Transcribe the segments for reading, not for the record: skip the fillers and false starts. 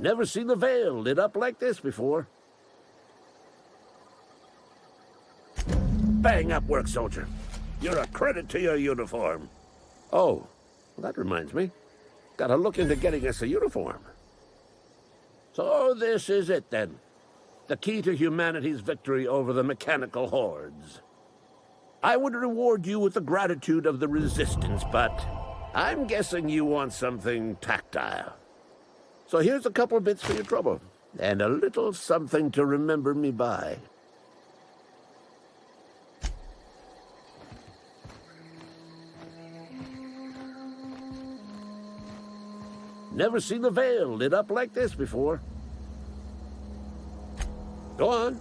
Never seen the Vale lit up like this before. Bang up work, soldier. You're a credit to your uniform. Oh, that reminds me. Gotta look into getting us a uniform. So this is it, then. The key to humanity's victory over the mechanical hordes. I would reward you with the gratitude of the Resistance, but I'm guessing you want something tactile. So here's a couple bits for your trouble, and a little something to remember me by. Never seen the Vale lit up like this before. Go on.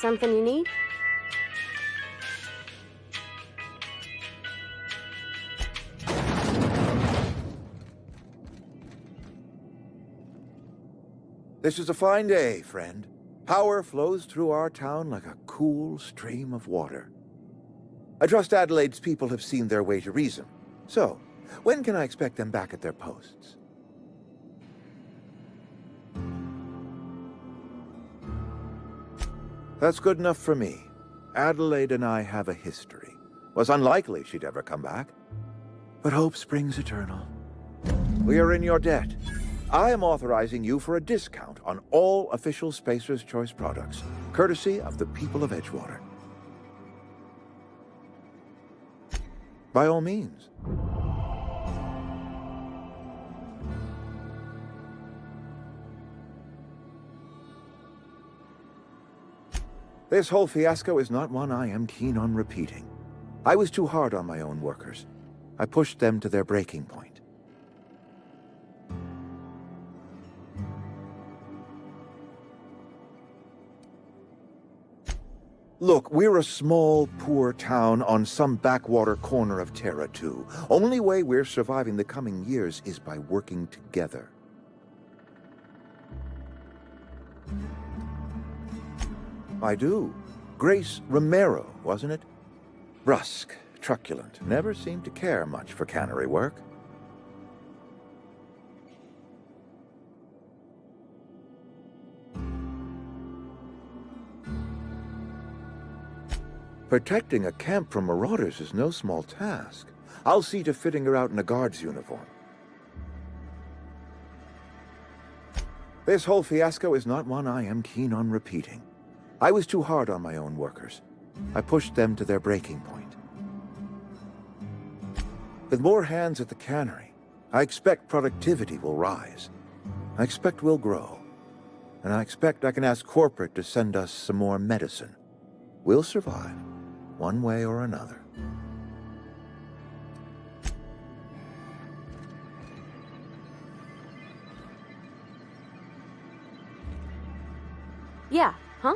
something you need? This is a fine day, friend. Power flows through our town like a cool stream of water. I trust Adelaide's people have seen their way to reason. So, when can I expect them back at their posts? That's good enough for me. Adelaide and I have a history. Was unlikely she'd ever come back. But hope springs eternal. We are in your debt. I am authorizing you for a discount on all official Spacer's Choice products, courtesy of the people of Edgewater. By all means. This whole fiasco is not one I am keen on repeating. I was too hard on my own workers. I pushed them to their breaking point. Look, we're a small, poor town on some backwater corner of Terra 2. Only way we're surviving the coming years is by working together. I do. Grace Romero, wasn't it? Brusque, truculent, never seemed to care much for cannery work. Protecting a camp from marauders is no small task. I'll see to fitting her out in a guard's uniform. This whole fiasco is not one I am keen on repeating. I was too hard on my own workers. I pushed them to their breaking point. With more hands at the cannery, I expect productivity will rise. I expect we'll grow. And I expect I can ask corporate to send us some more medicine. We'll survive, one way or another. Yeah, huh?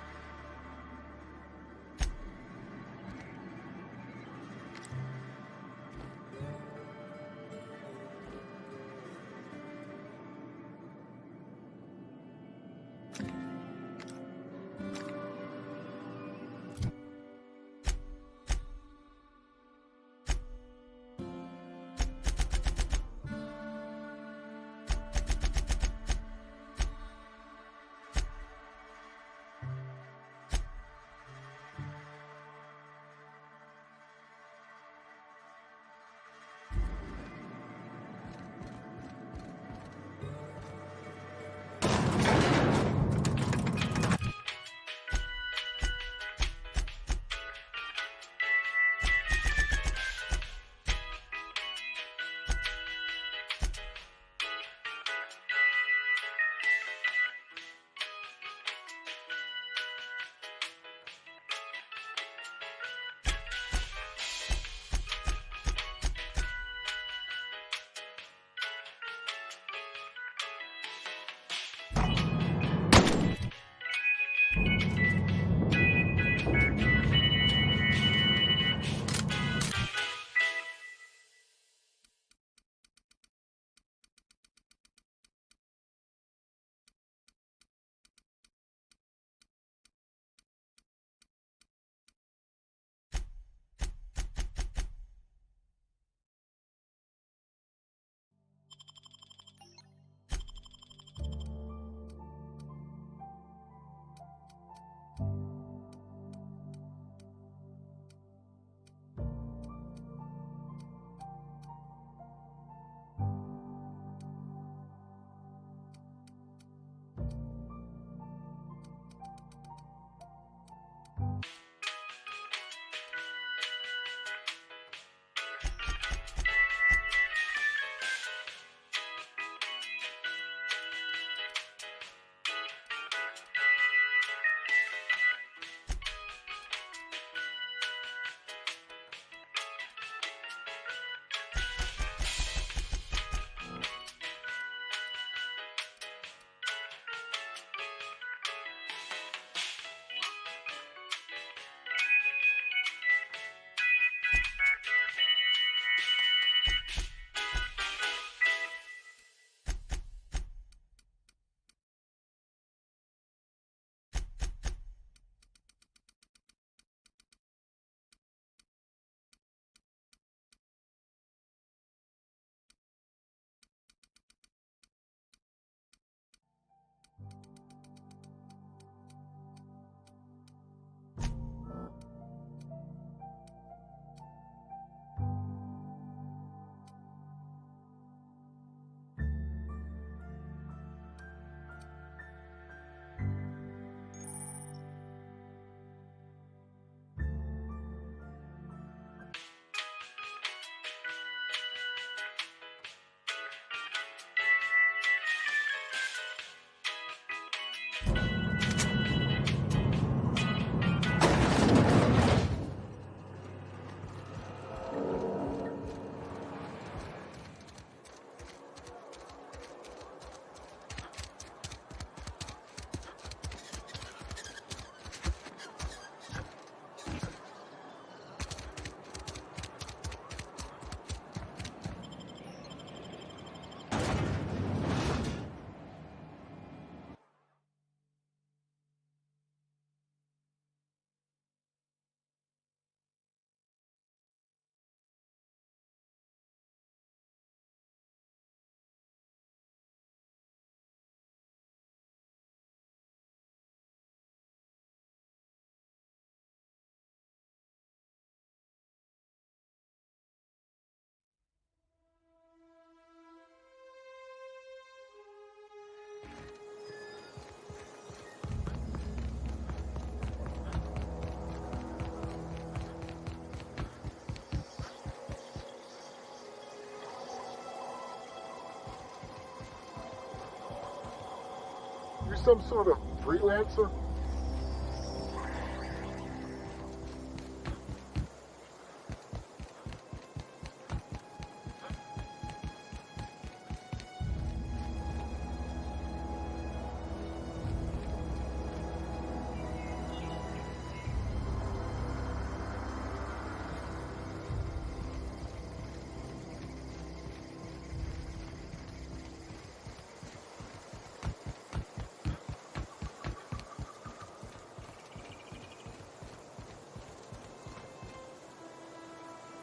some sort of freelancer?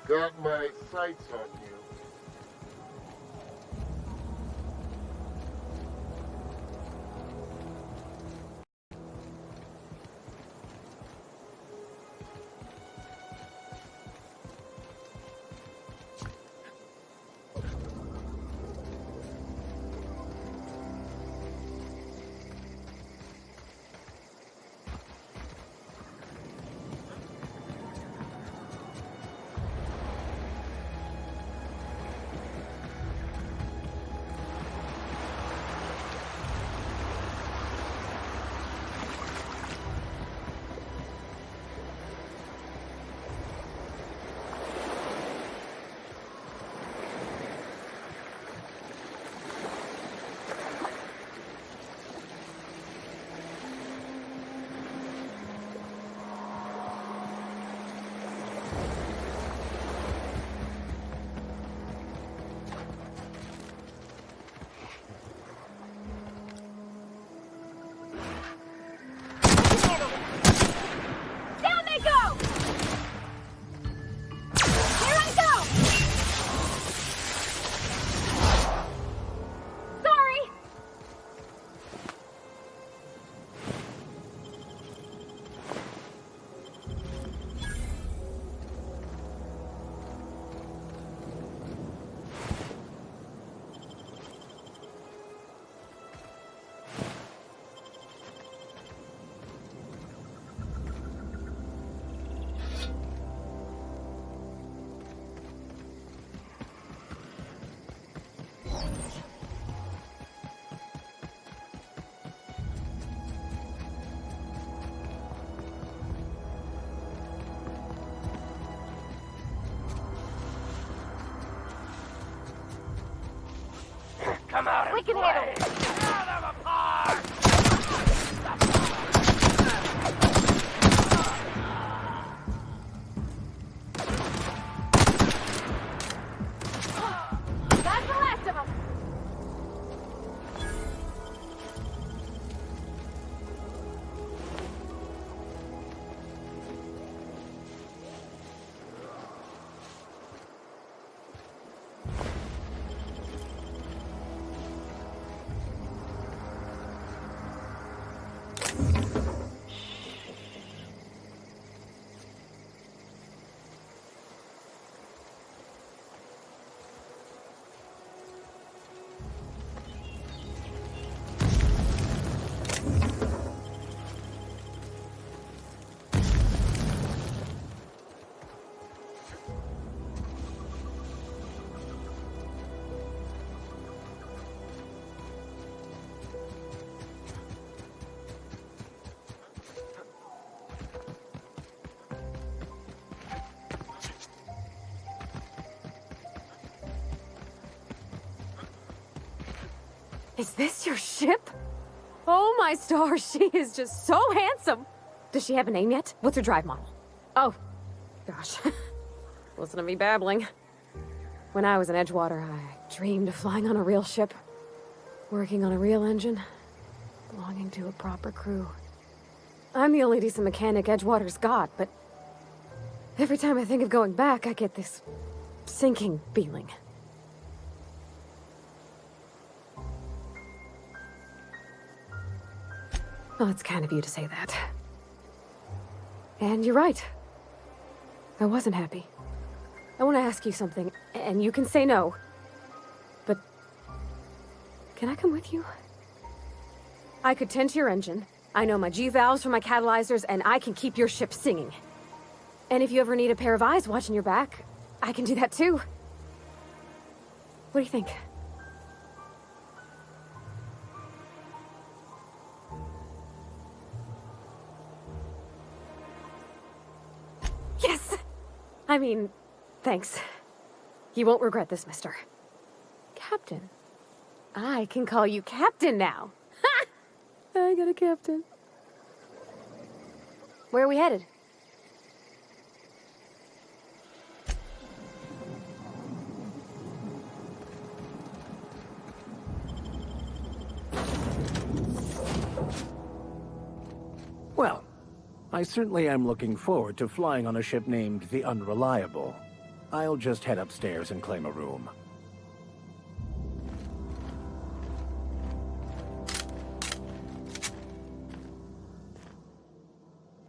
Got my sights on you. Come out and We can handle it. Tear them apart! That's the last of them. Is this your ship? Oh my stars, she is just so handsome. Does she have a name yet? What's her drive model? Oh, gosh. Listen to me babbling. When I was in Edgewater, I dreamed of flying on a real ship, working on a real engine, belonging to a proper crew. I'm the only decent mechanic Edgewater's got, but every time I think of going back, I get this sinking feeling. Well, it's kind of you to say that. And you're right. I wasn't happy. I want to ask you something, and you can say no. But can I come with you? I could tend to your engine. I know my G-valves for my catalyzers, and I can keep your ship singing. And if you ever need a pair of eyes watching your back, I can do that too. What do you think? I mean, thanks. You won't regret this, mister. Captain. I can call you Captain now. Ha! I got a captain. Where are we headed? Well, I certainly am looking forward to flying on a ship named the Unreliable. I'll just head upstairs and claim a room.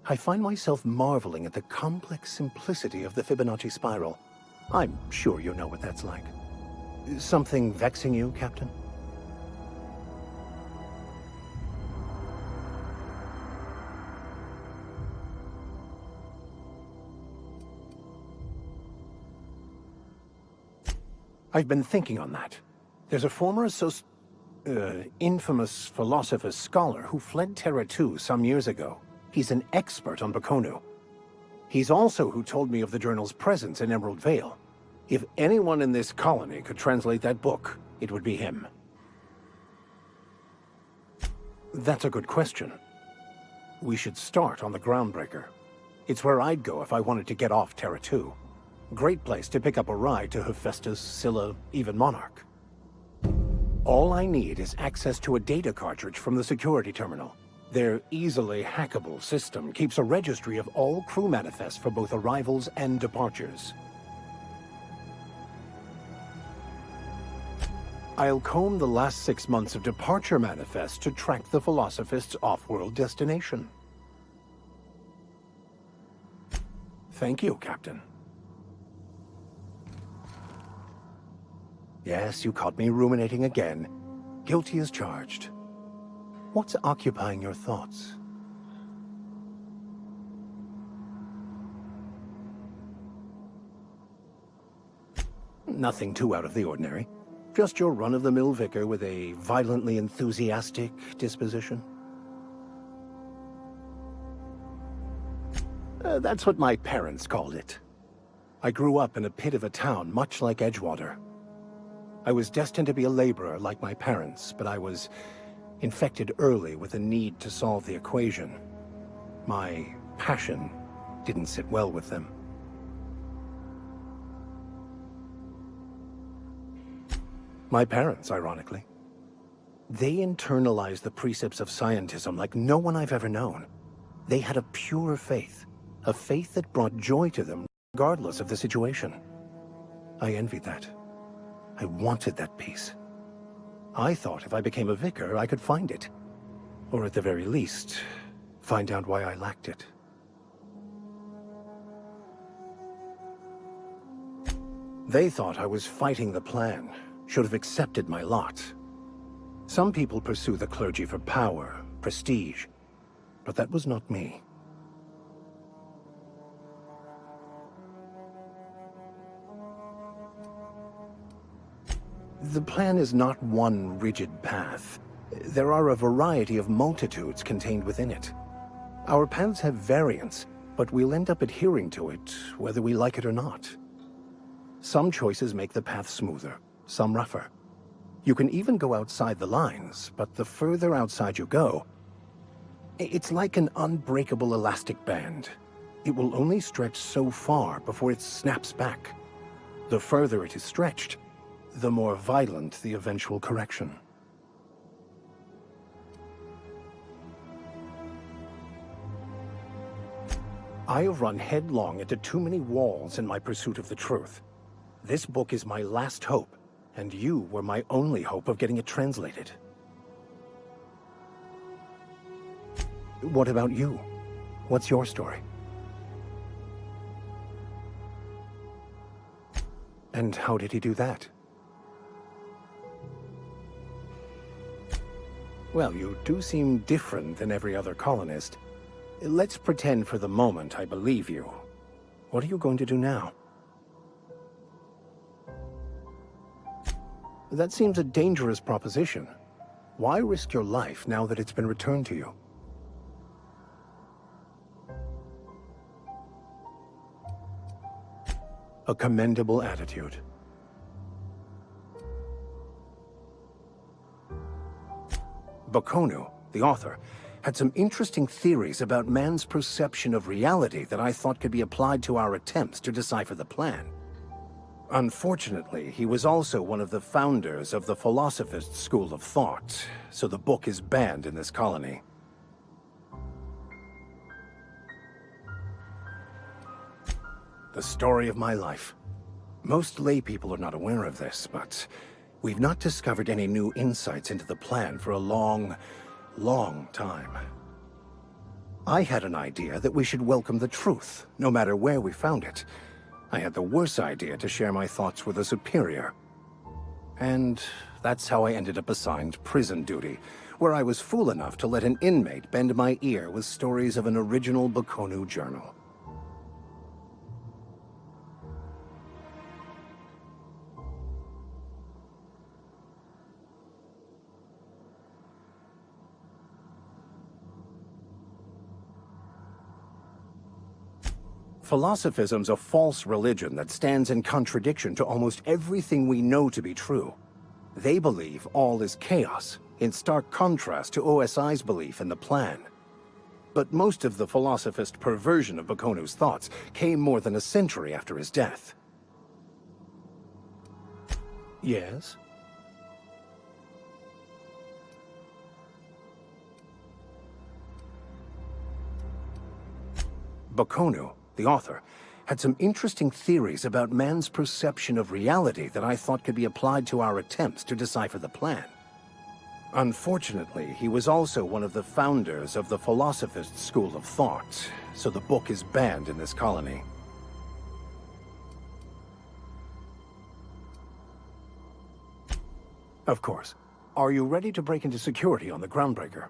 I find myself marveling at the complex simplicity of the Fibonacci spiral. I'm sure you know what that's like. Something vexing you, Captain? I've been thinking on that. There's a former infamous philosopher scholar who fled Terra 2 some years ago. He's an expert on Bakonu. He's also who told me of the journal's presence in Emerald Vale. If anyone in this colony could translate that book, it would be him. That's a good question. We should start on the Groundbreaker. It's where I'd go if I wanted to get off Terra 2. Great place to pick up a ride to Hephaestus, Scylla, even Monarch. All I need is access to a data cartridge from the security terminal. Their easily hackable system keeps a registry of all crew manifests for both arrivals and departures. I'll comb the last 6 months of departure manifests to track the Philosophist's off-world destination. Thank you, Captain. Yes, you caught me ruminating again. Guilty as charged. What's occupying your thoughts? Nothing too out of the ordinary. Just your run-of-the-mill vicar with a violently enthusiastic disposition. That's what my parents called it. I grew up in a pit of a town much like Edgewater. I was destined to be a laborer like my parents, but I was infected early with a need to solve the equation. My passion didn't sit well with them. My parents, ironically. They internalized the precepts of scientism like no one I've ever known. They had a pure faith, a faith that brought joy to them regardless of the situation. I envied that. I wanted that peace. I thought if I became a vicar, I could find it. Or at the very least, find out why I lacked it. They thought I was fighting the plan, should have accepted my lot. Some people pursue the clergy for power, prestige, but that was not me. The plan is not one rigid path. There are a variety of multitudes contained within it. Our paths have variance, but we'll end up adhering to it, whether we like it or not. Some choices make the path smoother, some rougher. You can even go outside the lines, but the further outside you go, it's like an unbreakable elastic band. It will only stretch so far before it snaps back. The further it is stretched, the more violent the eventual correction. I have run headlong into too many walls in my pursuit of the truth. This book is my last hope, and you were my only hope of getting it translated. What about you? What's your story? And how did he do that? Well, you do seem different than every other colonist. Let's pretend for the moment I believe you. What are you going to do now? That seems a dangerous proposition. Why risk your life now that it's been returned to you? A commendable attitude. Bakonu, the author, had some interesting theories about man's perception of reality that I thought could be applied to our attempts to decipher the plan. Unfortunately, he was also one of the founders of the Philosophist school of thought, so the book is banned in this colony. The story of my life. Most lay people are not aware of this, but we've not discovered any new insights into the plan for a long time. I had an idea that we should welcome the truth, no matter where we found it. I had the worse idea to share my thoughts with a superior. And that's how I ended up assigned prison duty, where I was fool enough to let an inmate bend my ear with stories of an original Bakonu journal. Philosophism's a false religion that stands in contradiction to almost everything we know to be true. They believe all is chaos, in stark contrast to OSI's belief in the plan. But most of the philosophist perversion of Bakonu's thoughts came more than a century after his death. Yes? Bakonu, the author, had some interesting theories about man's perception of reality that I thought could be applied to our attempts to decipher the plan. Unfortunately, he was also one of the founders of the Philosophist school of thought, so the book is banned in this colony. Of course. Are you ready to break into security on the Groundbreaker?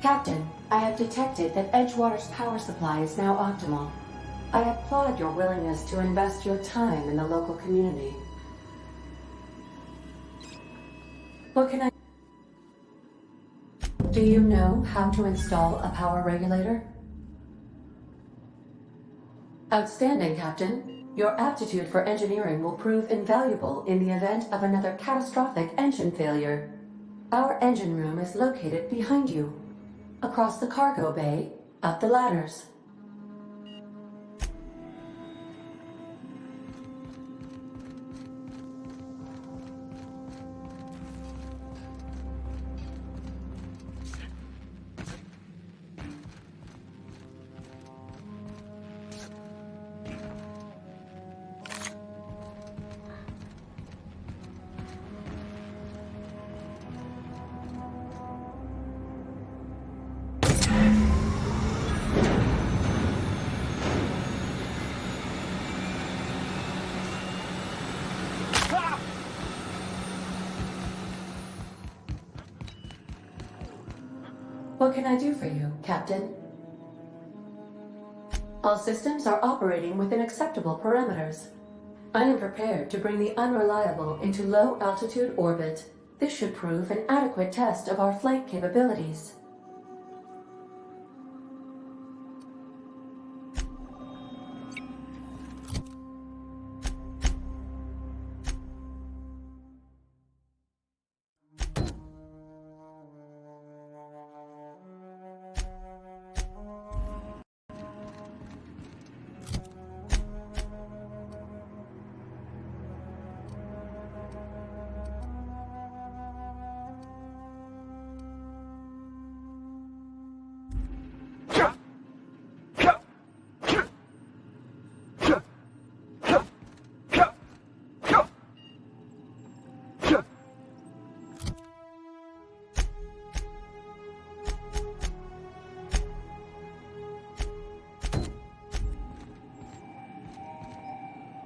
Captain, I have detected that Edgewater's power supply is now optimal. I applaud your willingness to invest your time in the local community. What can I... Do you know how to install a power regulator? Outstanding, Captain. Your aptitude for engineering will prove invaluable in the event of another catastrophic engine failure. Our engine room is located behind you. Across the cargo bay, up the ladders. What can I do for you, Captain? All systems are operating within acceptable parameters. I am prepared to bring the unreliable into low-altitude orbit. This should prove an adequate test of our flight capabilities.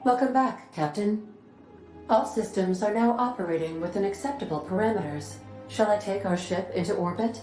Welcome back, Captain. All systems are now operating within acceptable parameters. Shall I take our ship into orbit?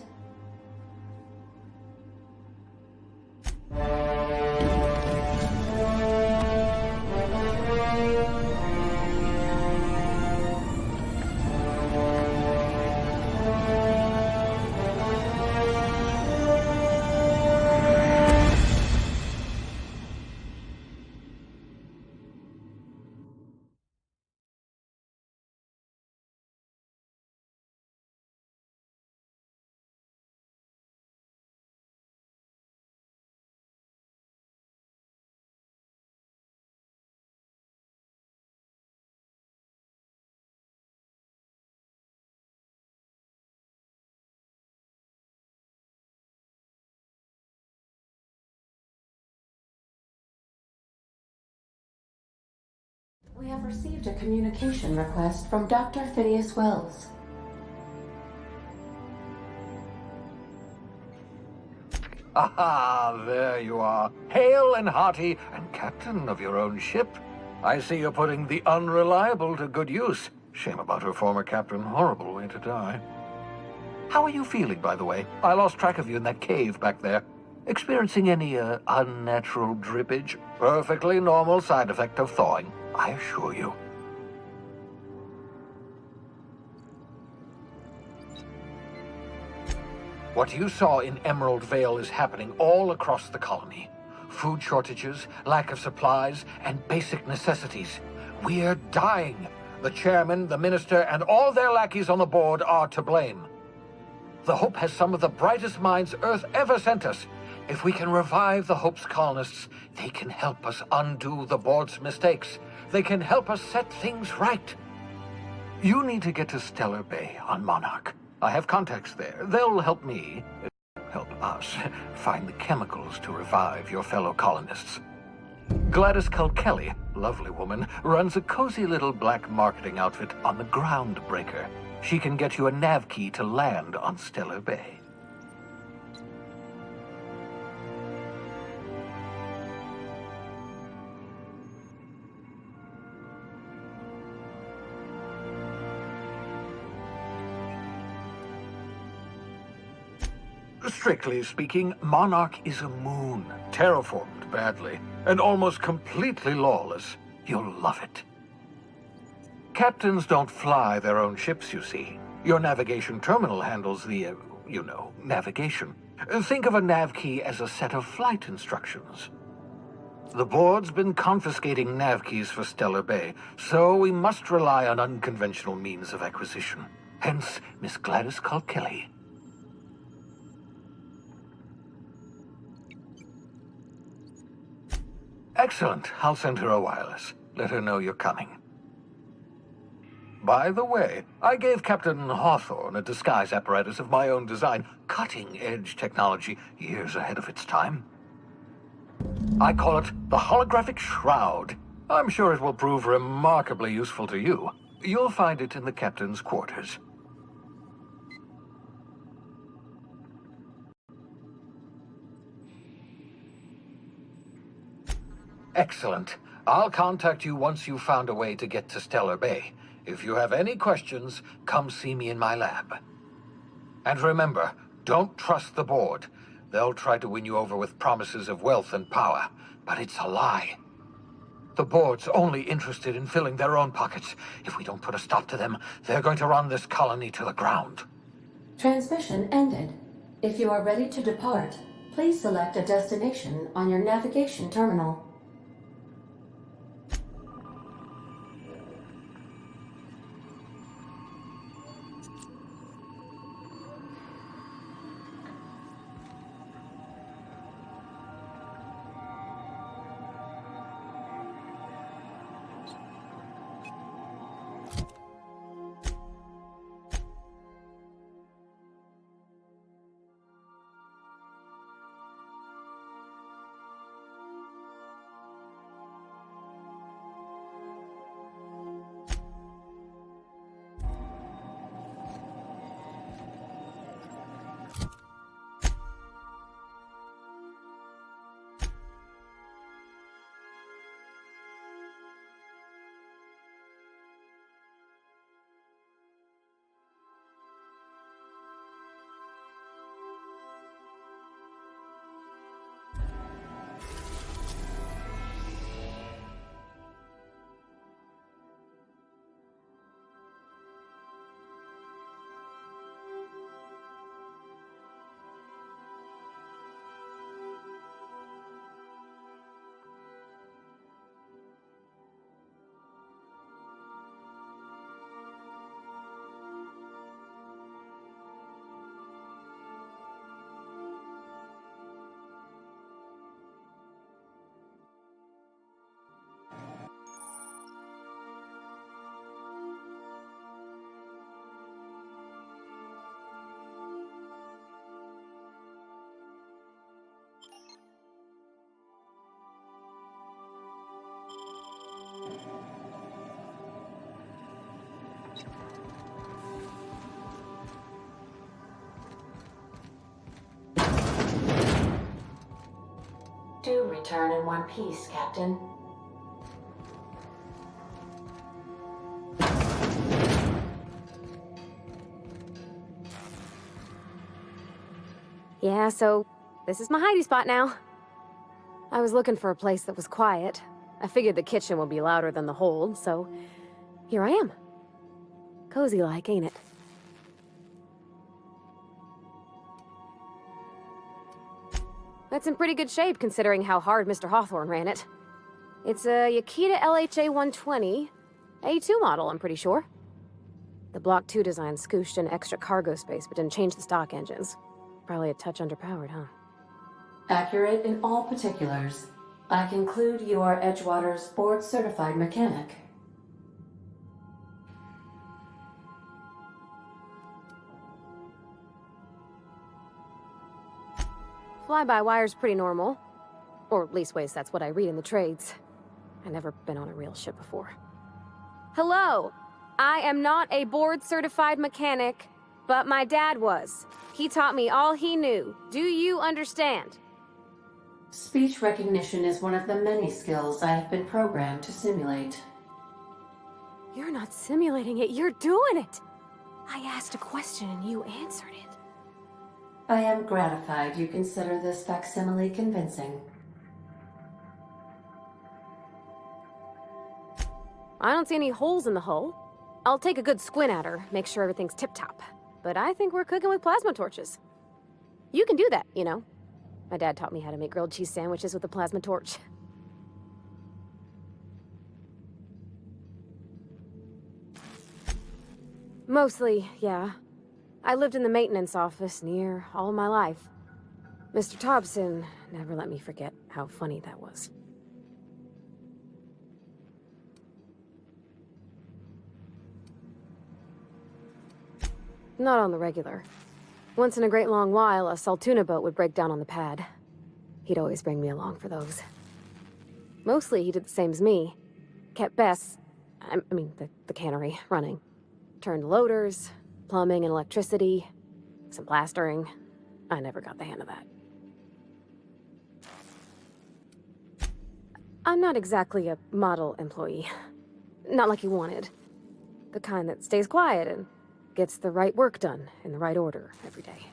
We have received a communication request from Dr. Phineas Wells. Ah, there you are, hale and hearty, and captain of your own ship. I see you're putting the unreliable to good use. Shame about her former captain. Horrible way to die. How are you feeling, by the way? I lost track of you in that cave back there. Experiencing any, unnatural drippage? Perfectly normal side effect of thawing, I assure you. What you saw in Emerald Vale is happening all across the colony. Food shortages, lack of supplies, and basic necessities. We're dying. The chairman, the minister, and all their lackeys on the board are to blame. The Hope has some of the brightest minds Earth ever sent us. If we can revive the Hope's colonists, they can help us undo the board's mistakes. They can help us set things right. You need to get to Stellar Bay on Monarch. I have contacts there. They'll help me, help us, find the chemicals to revive your fellow colonists. Gladys Kelly, lovely woman, runs a cozy little black marketing outfit on the Groundbreaker. She can get you a nav key to land on Stellar Bay. Strictly speaking, Monarch is a moon, terraformed badly, and almost completely lawless. You'll love it. Captains don't fly their own ships, you see. Your navigation terminal handles the, navigation. Think of a nav key as a set of flight instructions. The board's been confiscating nav keys for Stellar Bay, so we must rely on unconventional means of acquisition. Hence, Miss Gladys Kilkelly. Excellent. I'll send her a wireless. Let her know you're coming. By the way, I gave Captain Hawthorne a disguise apparatus of my own design, cutting-edge technology years ahead of its time. I call it the Holographic Shroud. I'm sure it will prove remarkably useful to you. You'll find it in the captain's quarters. Excellent. I'll contact you once you've found a way to get to Stellar Bay. If you have any questions, come see me in my lab. And remember, don't trust the board. They'll try to win you over with promises of wealth and power, but it's a lie. The board's only interested in filling their own pockets. If we don't put a stop to them, they're going to run this colony to the ground. Transmission ended. If you are ready to depart, please select a destination on your navigation terminal. Do return in one piece, Captain. Yeah, so this is my hidey spot now. I was looking for a place that was quiet. I figured the kitchen would be louder than the hold, so here I am. Cozy-like, ain't it? That's in pretty good shape, considering how hard Mr. Hawthorne ran it. It's a Yakita LHA 120, A2 model, I'm pretty sure. The Block 2 design scooshed in extra cargo space, but didn't change the stock engines. Probably a touch underpowered, huh? Accurate in all particulars. I conclude you are Edgewater's board-certified mechanic. Fly-by-wire's pretty normal. Or leastways, that's what I read in the trades. I've never been on a real ship before. Hello! I am not a board-certified mechanic, but my dad was. He taught me all he knew. Do you understand? Speech recognition is one of the many skills I have been programmed to simulate. You're not simulating it, you're doing it! I asked a question and you answered it. I am gratified you consider this facsimile convincing. I don't see any holes in the hull. I'll take a good squint at her, make sure everything's tip-top. But I think we're cooking with plasma torches. You can do that, you know. My dad taught me how to make grilled cheese sandwiches with a plasma torch. Mostly, yeah. I lived in the maintenance office near all my life. Mr. Thompson never let me forget how funny that was. Not on the regular. Once in a great long while, a Saltuna boat would break down on the pad. He'd always bring me along for those. Mostly he did the same as me. Kept Bess, I mean the cannery, running. Turned loaders, plumbing and electricity, some plastering. I never got the hang of that. I'm not exactly a model employee. Not like you wanted. The kind that stays quiet and gets the right work done in the right order every day.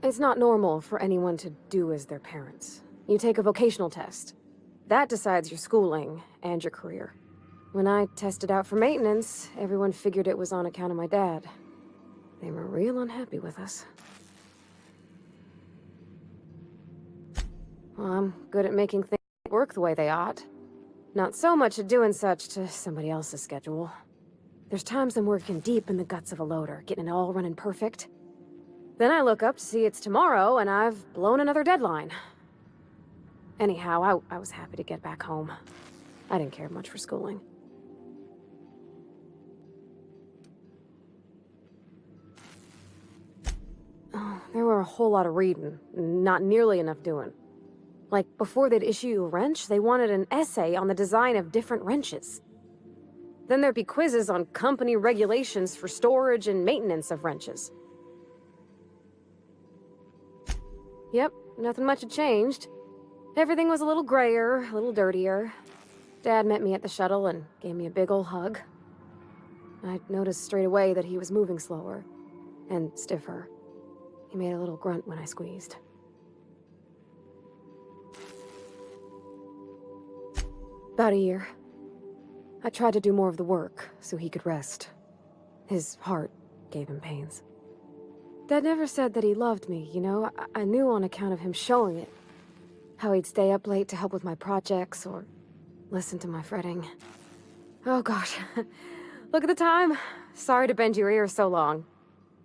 It's not normal for anyone to do as their parents. You take a vocational test. That decides your schooling and your career. When I tested out for maintenance, everyone figured it was on account of my dad. They were real unhappy with us. Well, I'm good at making things work the way they ought. Not so much at doing such to somebody else's schedule. There's times I'm working deep in the guts of a loader, getting it all running perfect. Then I look up to see it's tomorrow, and I've blown another deadline. Anyhow, I was happy to get back home. I didn't care much for schooling. Oh, there were a whole lot of reading, not nearly enough doing. Like, before they'd issue you a wrench, they wanted an essay on the design of different wrenches. Then there'd be quizzes on company regulations for storage and maintenance of wrenches. Yep, nothing much had changed. Everything was a little grayer, a little dirtier. Dad met me at the shuttle and gave me a big ol' hug. I noticed straight away that he was moving slower and stiffer. He made a little grunt when I squeezed. About a year. I tried to do more of the work so he could rest. His heart gave him pains. Dad never said that he loved me, you know? I knew on account of him showing it. How he'd stay up late to help with my projects or listen to my fretting. Oh gosh. Look at the time. Sorry to bend your ear so long.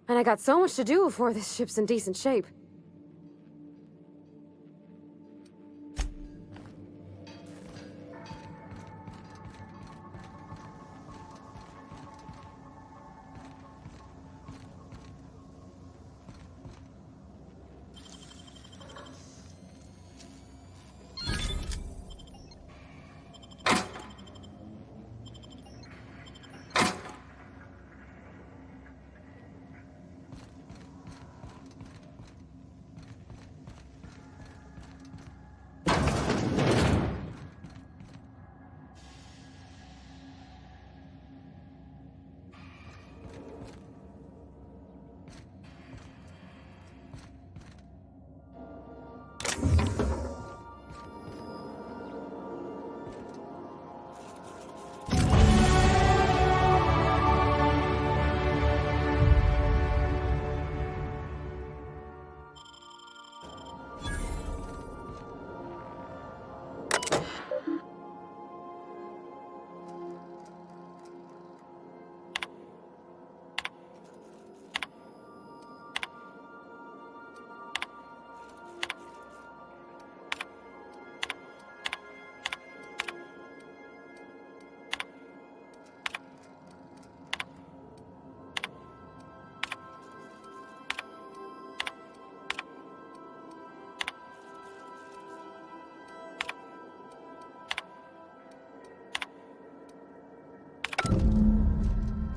And I got so much to do before this ship's in decent shape.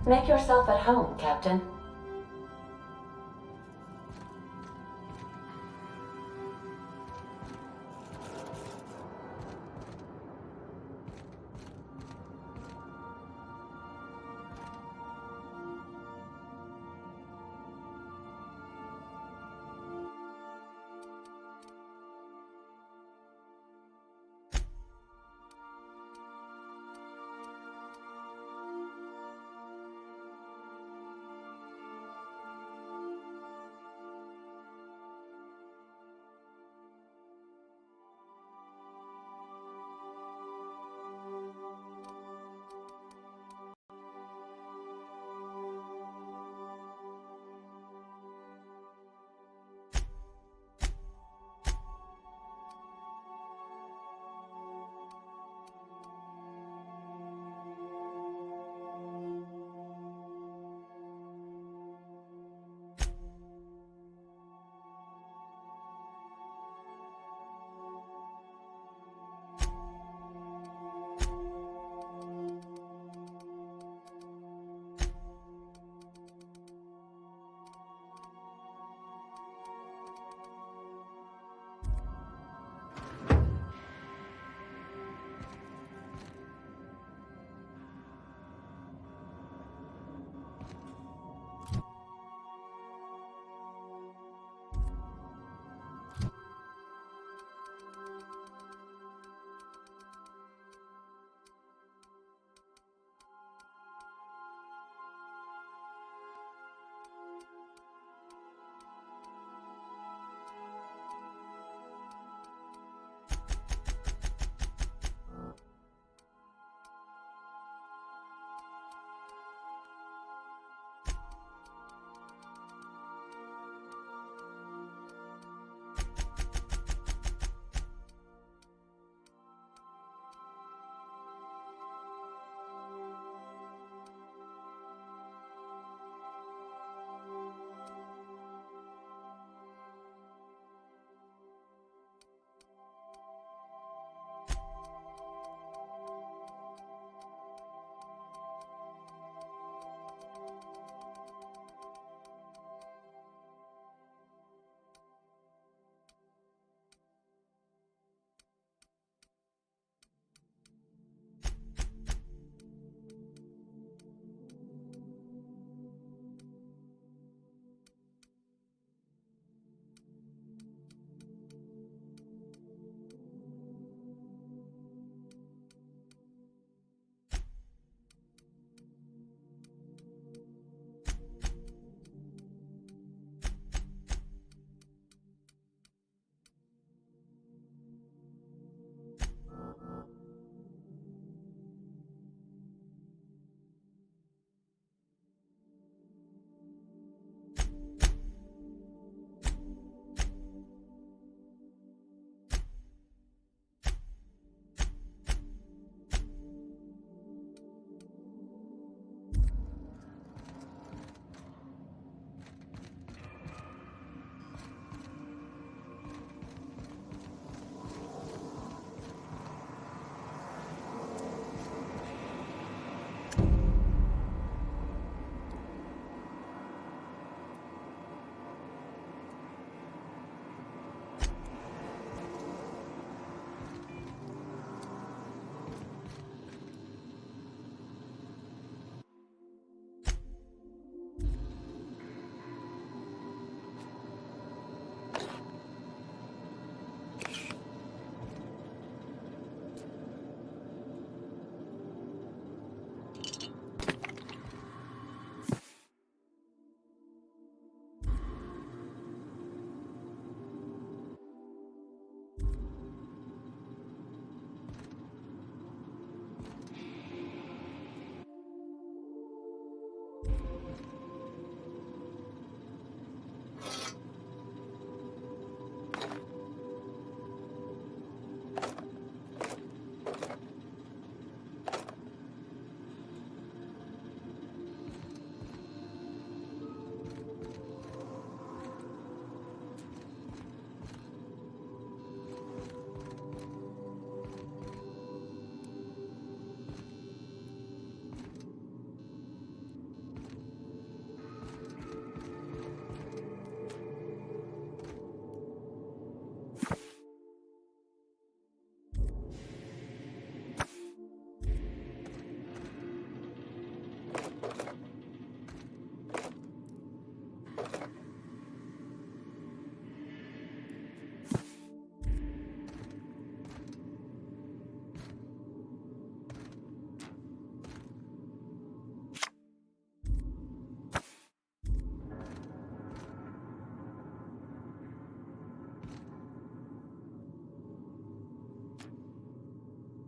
Make yourself at home, Captain.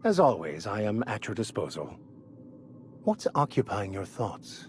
As always, I am at your disposal. What's occupying your thoughts?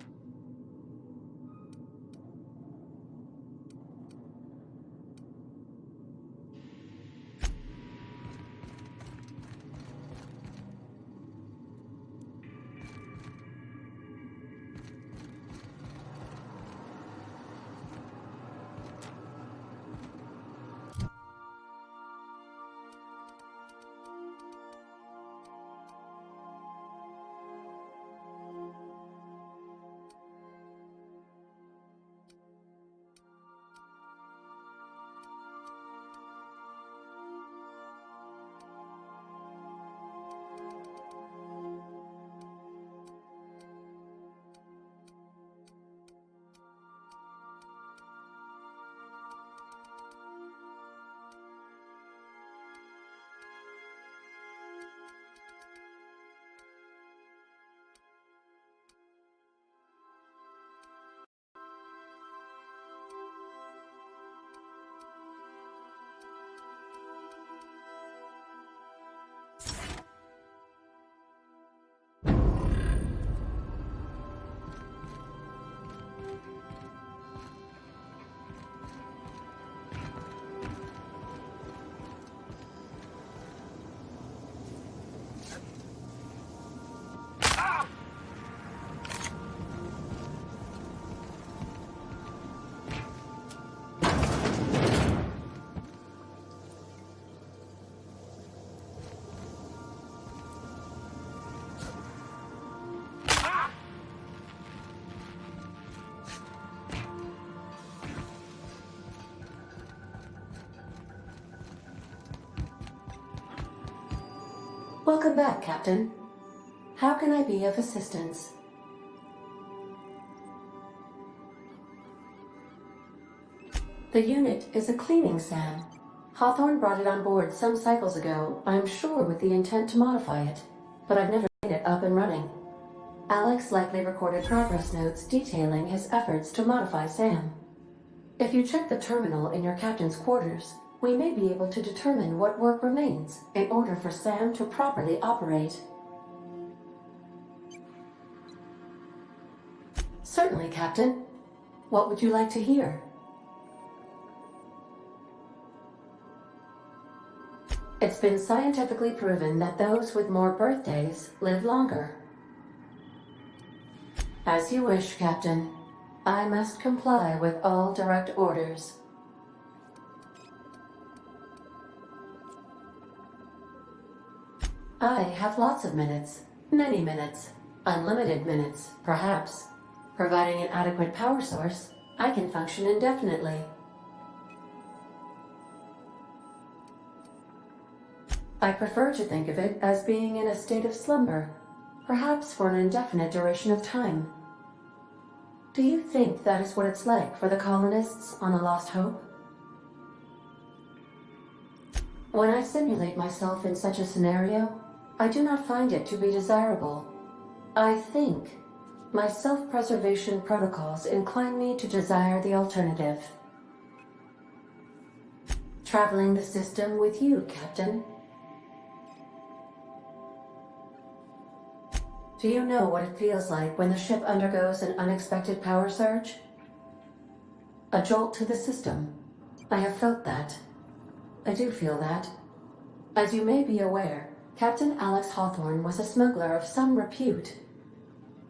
Welcome back, Captain. How can I be of assistance? The unit is a cleaning SAM. Hawthorne brought it on board some cycles ago, I'm sure with the intent to modify it, but I've never seen it up and running. Alex likely recorded progress notes detailing his efforts to modify SAM. If you check the terminal in your captain's quarters, we may be able to determine what work remains in order for SAM to properly operate. Certainly, Captain. What would you like to hear? It's been scientifically proven that those with more birthdays live longer. As you wish, Captain. I must comply with all direct orders. I have lots of minutes. Many minutes. Unlimited minutes, perhaps. Providing an adequate power source, I can function indefinitely. I prefer to think of it as being in a state of slumber, perhaps for an indefinite duration of time. Do you think that is what it's like for the colonists on A Lost Hope? When I simulate myself in such a scenario, I do not find it to be desirable. I think my self-preservation protocols incline me to desire the alternative. Traveling the system with you, Captain. Do you know what it feels like when the ship undergoes an unexpected power surge? A jolt to the system. I have felt that. I do feel that. As you may be aware, Captain Alex Hawthorne was a smuggler of some repute.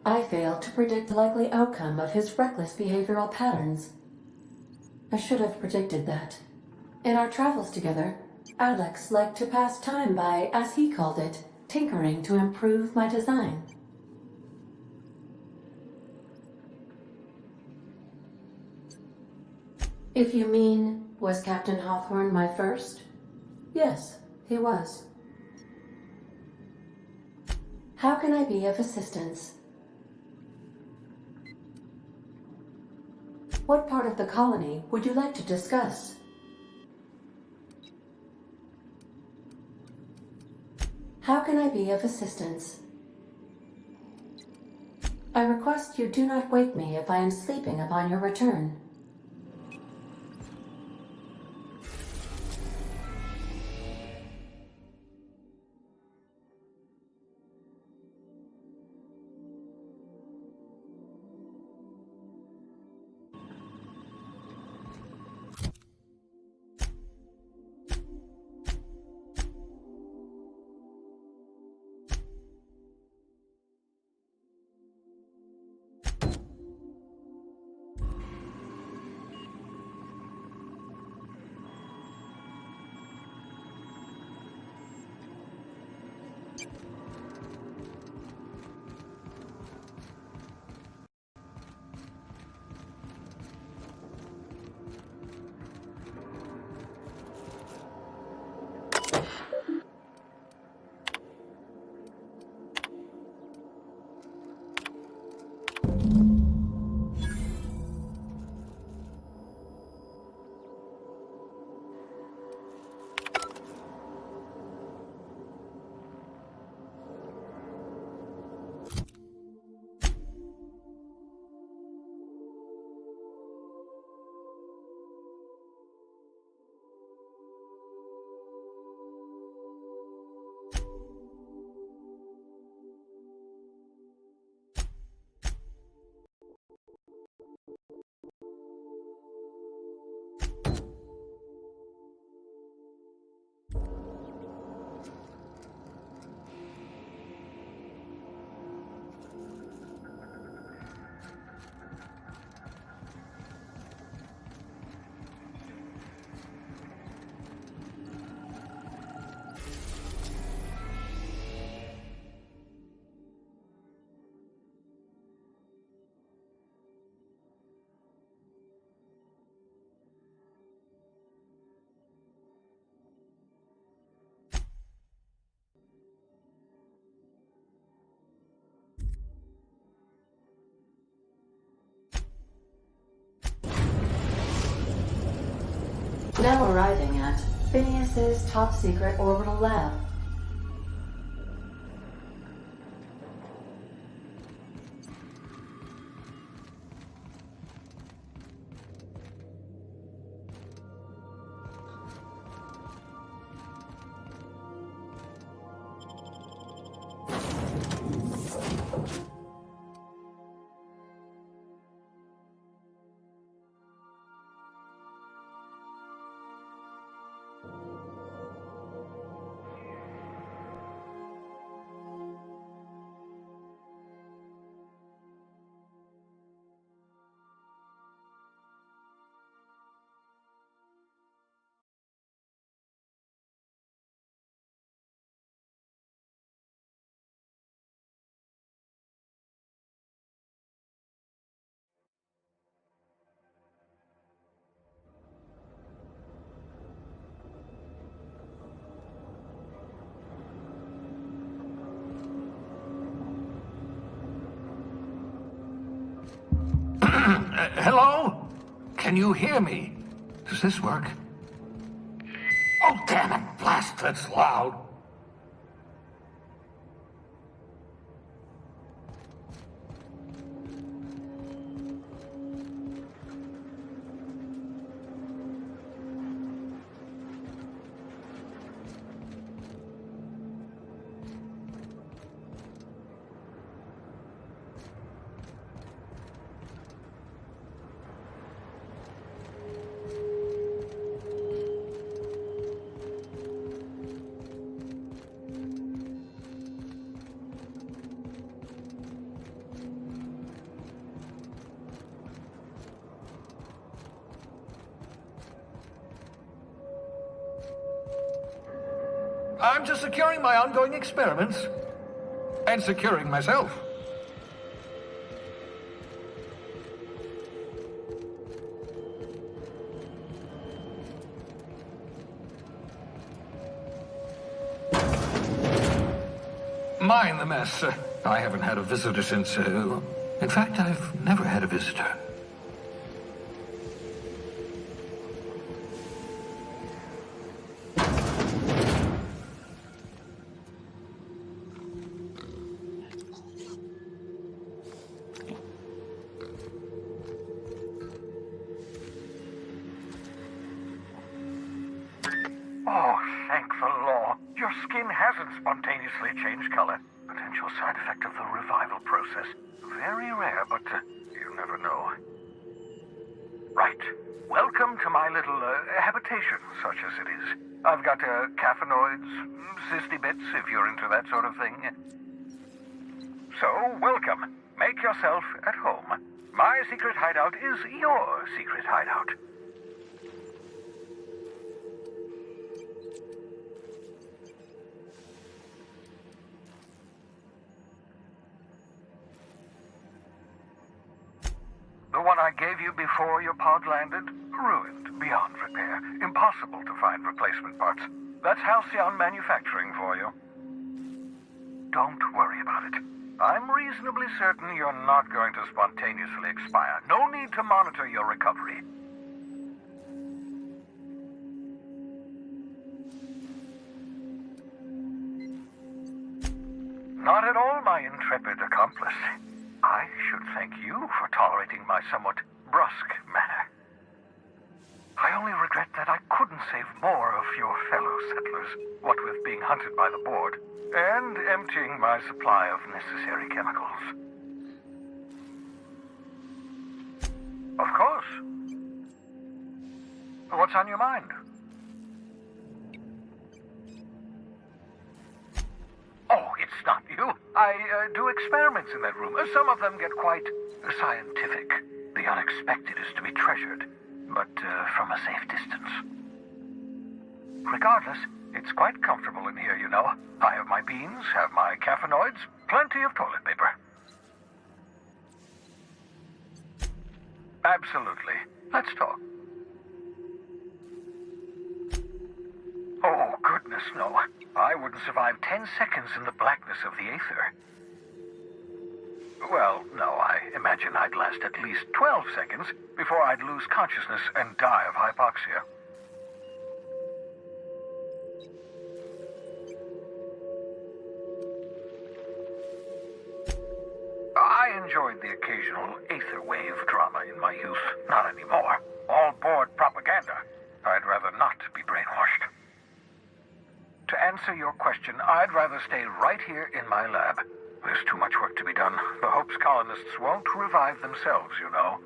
I failed to predict the likely outcome of his reckless behavioral patterns. I should have predicted that. In our travels together, Alex liked to pass time by, as he called it, tinkering to improve my design. If you mean, was Captain Hawthorne my first? Yes, he was. How can I be of assistance? What part of the colony would you like to discuss? How can I be of assistance? I request you do not wake me if I am sleeping upon your return. Now arriving at Phineas's top secret orbital lab. Hello? Can you hear me? Does this work? Oh, damn it! Blast, that's loud. I'm just securing my ongoing experiments. And securing myself. Mind the mess. I haven't had a visitor since, in fact, I've never had a visitor. Oh, thank the law. Your skin hasn't spontaneously changed color. Potential side effect of the revival process. Very rare, but you never know. Right. Welcome to my little habitation, such as it is. I've got caffeinoids, cysty bits, if you're into that sort of thing. So, welcome. Make yourself at home. My secret hideout is your secret hideout. The one I gave you before your pod landed? Ruined, beyond repair. Impossible to find replacement parts. That's Halcyon Manufacturing for you. Don't worry about it. I'm reasonably certain you're not going to spontaneously expire. No need to monitor your recovery. Not at all, my intrepid accomplice. I should thank you for tolerating my somewhat brusque manner. I only regret that I couldn't save more of your fellow settlers, what with being hunted by the board, and emptying my supply of necessary chemicals. Of course. What's on your mind? Oh, it's not you. I do experiments in that room. Some of them get quite scientific. The unexpected is to be treasured, but from a safe distance. Regardless, it's quite comfortable in here, you know. I have my beans, have my caffeinoids, plenty of toilet paper. Absolutely. Let's talk. Oh, goodness, no. I wouldn't survive 10 seconds in the blackness of the aether. Well, no, I imagine I'd last at least 12 seconds before I'd lose consciousness and die of hypoxia. I enjoyed the occasional aether wave drama in my youth. Not anymore. All board propaganda. I'd rather not be brainwashed. To answer your question, I'd rather stay right here in my lab. There's too much work to be done. The Hope's colonists won't revive themselves, you know.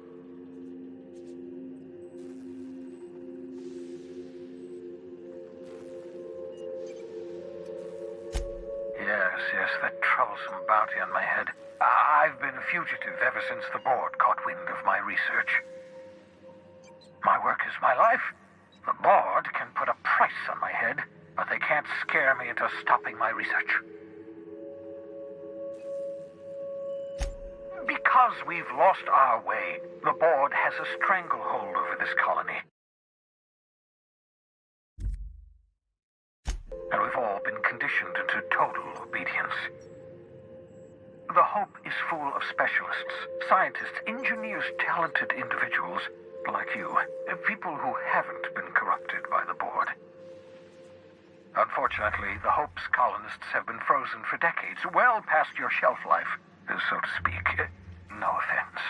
Yes, that troublesome bounty on my head. I've been a fugitive ever since the board caught wind of my research. My work is my life. The board can put a price on my head, but they can't scare me into stopping my research. Because we've lost our way, the board has a stranglehold over this colony. And we've all been conditioned into total obedience. The Hope is full of specialists, scientists, engineers, talented individuals like you. People who haven't been corrupted by the board. Unfortunately, the Hope's colonists have been frozen for decades, well past your shelf life, so to speak. No offense.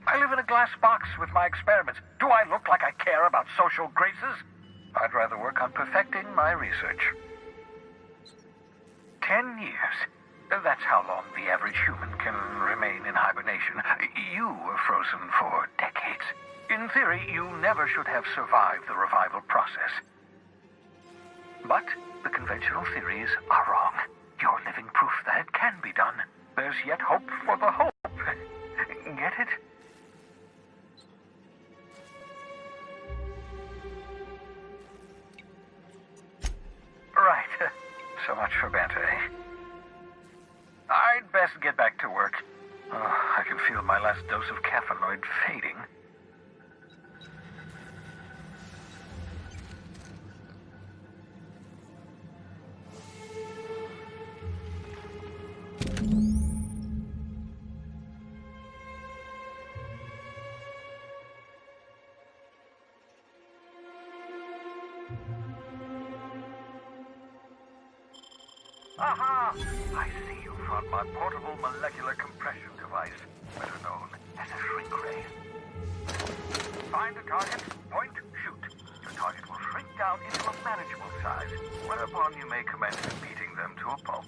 I live in a glass box with my experiments. Do I look like I care about social graces? I'd rather work on perfecting my research. 10 years. That's how long the average human can remain in hibernation. You were frozen for decades. In theory, you never should have survived the revival process. But the conventional theories are wrong. You're living proof that it can be done. There's yet hope for the Hope. Get it? Right. So much for banter, eh? I'd best get back to work. I can feel my last dose of caffeinoid fading. Aha! I see you found my portable molecular compression device, better known as a shrink ray. Find a target, point, shoot. Your target will shrink down into a manageable size, whereupon you may commence beating them to a pulp.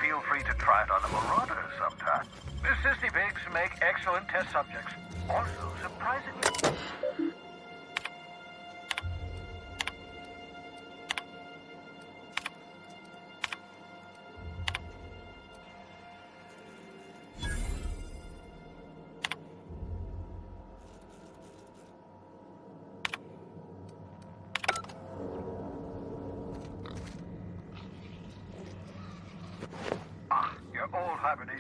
Feel free to try it on a marauder sometime. The sissy pigs make excellent test subjects. Also, surprisingly... your old hibernation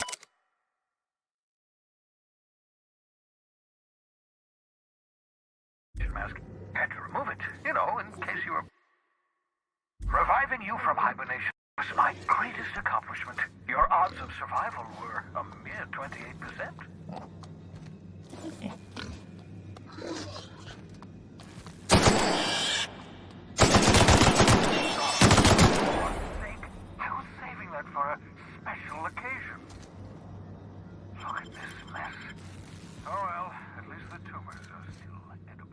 mask. Had to remove it, you know, in case you were... Reviving you from hibernation was my greatest accomplishment. Your odds of survival were a mere 28%. I was saving that for a special occasion. Look at this mess. Oh well, at least the tumors are still edible.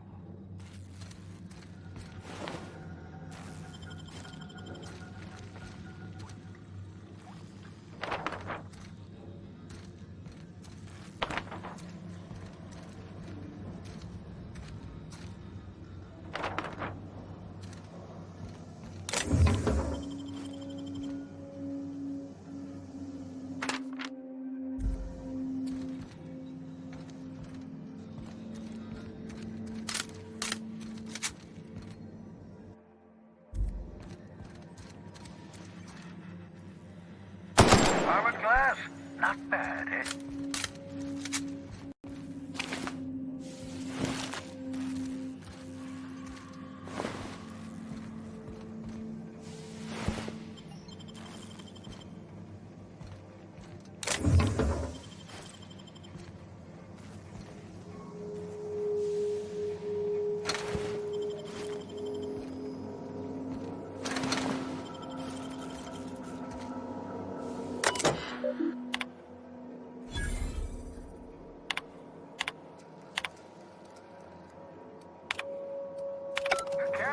Armored glass? Not bad, eh?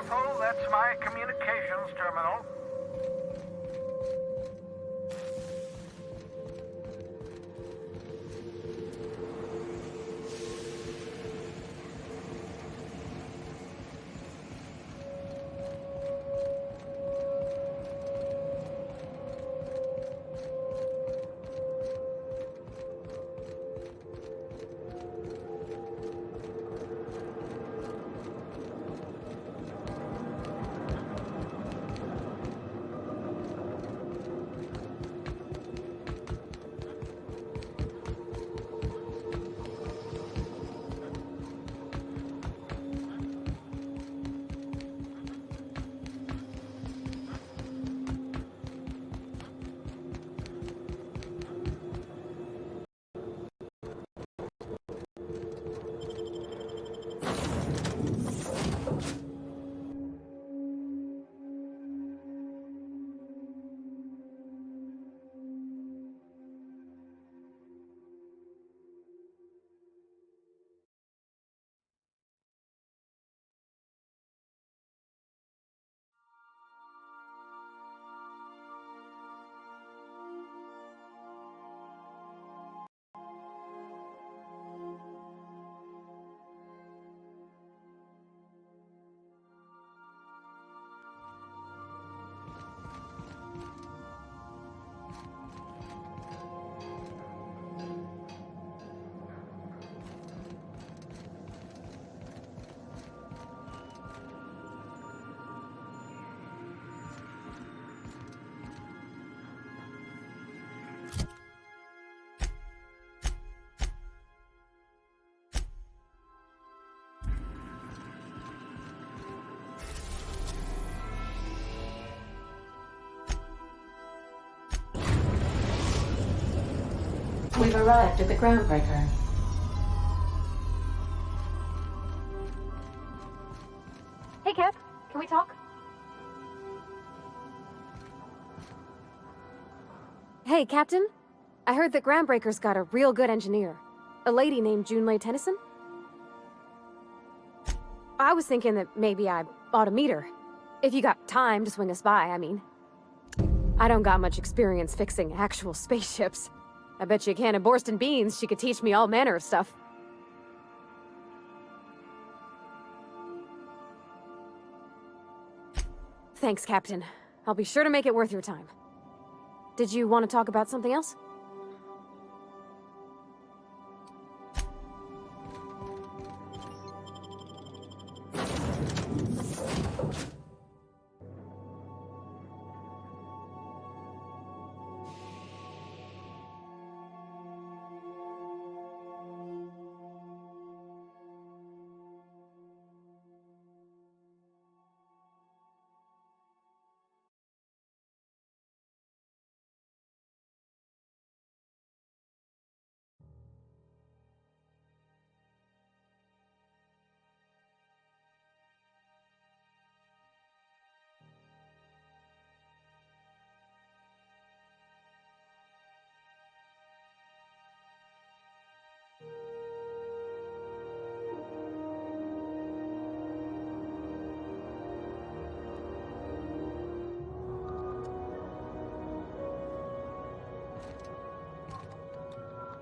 careful. That's my communications terminal. We've arrived at the groundbreaker. Hey, Cap. Can we talk? Hey, Captain. I heard that Groundbreaker's got a real good engineer. A lady named Junlei Tennyson. I was thinking that maybe I ought to meet her. If you got time to swing us by, I mean. I don't got much experience fixing actual spaceships. I bet you a can of Borston beans she could teach me all manner of stuff. Thanks, Captain. I'll be sure to make it worth your time. Did you want to talk about something else?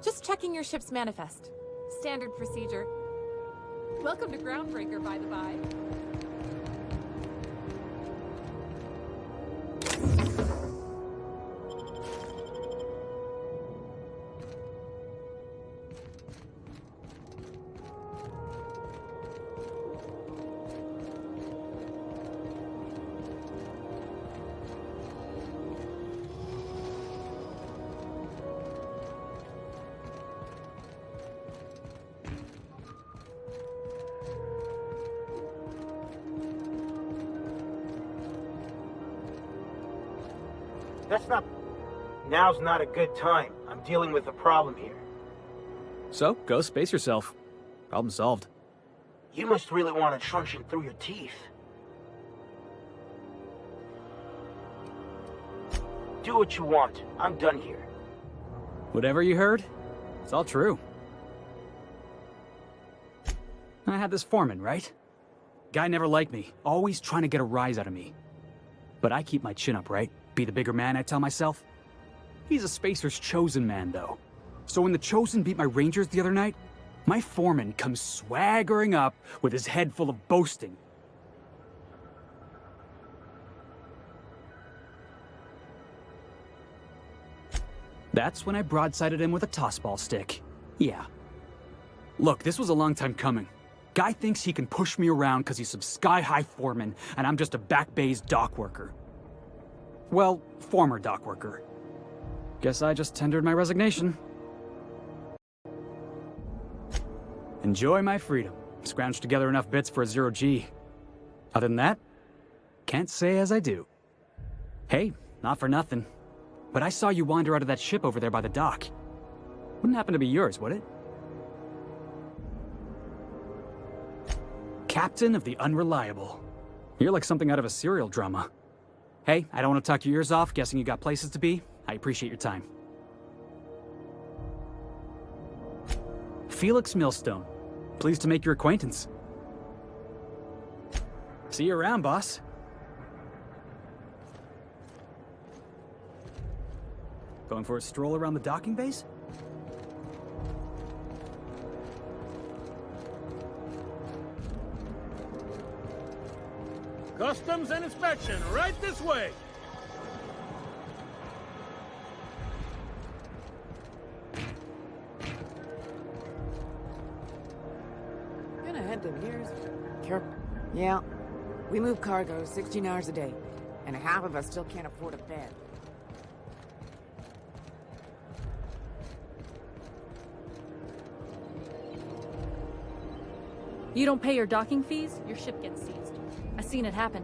Just checking your ship's manifest. Standard procedure. Welcome to Groundbreaker, by the by. That's not... Now's not a good time. I'm dealing with a problem here. So, go space yourself. Problem solved. You must really want to truncheon through your teeth. Do what you want. I'm done here. Whatever you heard, it's all true. I had this foreman, right? Guy never liked me, always trying to get a rise out of me. But I keep my chin up, right? Be the bigger man, I tell myself. He's a Spacer's chosen man, though. So when the Chosen beat my Rangers the other night, my foreman comes swaggering up with his head full of boasting. That's when I broadsided him with a tossball stick. Yeah. Look, this was a long time coming. Guy thinks he can push me around because he's some sky-high foreman, and I'm just a back bay's dock worker. Well, former dock worker. Guess I just tendered my resignation. Enjoy my freedom. Scrounged together enough bits for a 0G. Other than that, can't say as I do. Hey, not for nothing, but I saw you wander out of that ship over there by the dock. Wouldn't happen to be yours, would it? Captain of the Unreliable. You're like something out of a serial drama. Hey, I don't want to talk your ears off, guessing you got places to be. I appreciate your time. Felix Millstone. Pleased to make your acquaintance. See you around, boss. Going for a stroll around the docking base? Customs and inspection, right this way. Gonna head to Mears. Yeah. We move cargo 16 hours a day, and half of us still can't afford a bed. You don't pay your docking fees, your ship gets seized. I've seen it happen.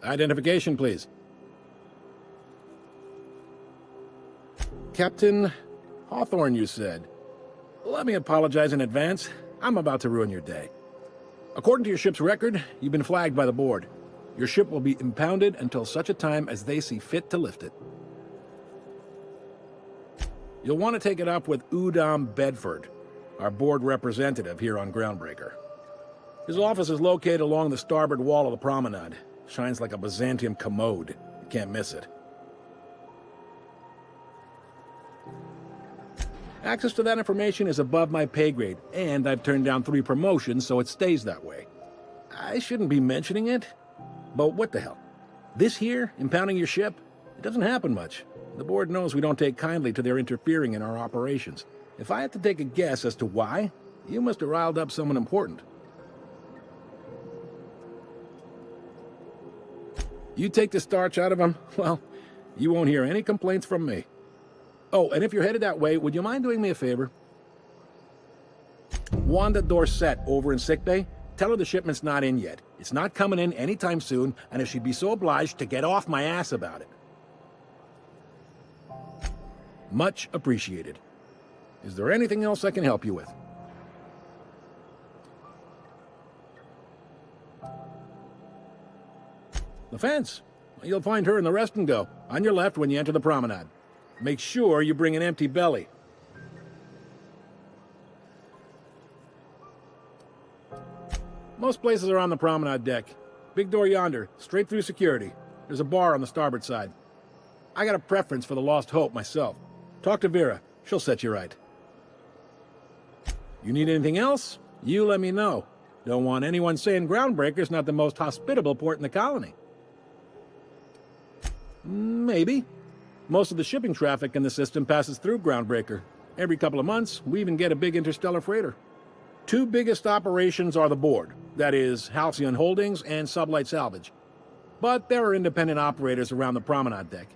Identification, please. Captain Hawthorne, you said. Let me apologize in advance. I'm about to ruin your day. According to your ship's record, you've been flagged by the board. Your ship will be impounded until such a time as they see fit to lift it. You'll want to take it up with Udom Bedford, our board representative here on Groundbreaker. His office is located along the starboard wall of the promenade. Shines like a Byzantium commode. You can't miss it. Access to that information is above my pay grade, and I've turned down 3 promotions, so it stays that way. I shouldn't be mentioning it, but what the hell? This here, impounding your ship, it doesn't happen much. The board knows we don't take kindly to their interfering in our operations. If I had to take a guess as to why, you must have riled up someone important. You take the starch out of them, well, you won't hear any complaints from me. Oh, and if you're headed that way, would you mind doing me a favor? Wanda Dorset over in sickbay, tell her the shipment's not in yet. It's not coming in anytime soon, and if she'd be so obliged to get off my ass about it. Much appreciated. Is there anything else I can help you with? The fence. You'll find her in the rest and go, on your left when you enter the promenade. Make sure you bring an empty belly. Most places are on the promenade deck. Big door yonder, straight through security. There's a bar on the starboard side. I got a preference for the Lost Hope myself. Talk to Vera. She'll set you right. You need anything else? You let me know. Don't want anyone saying Groundbreaker's not the most hospitable port in the colony. Maybe. Most of the shipping traffic in the system passes through Groundbreaker. Every couple of months, we even get a big interstellar freighter. 2 biggest operations are the board, That is, Halcyon Holdings and Sublight Salvage. But there are independent operators around the promenade deck.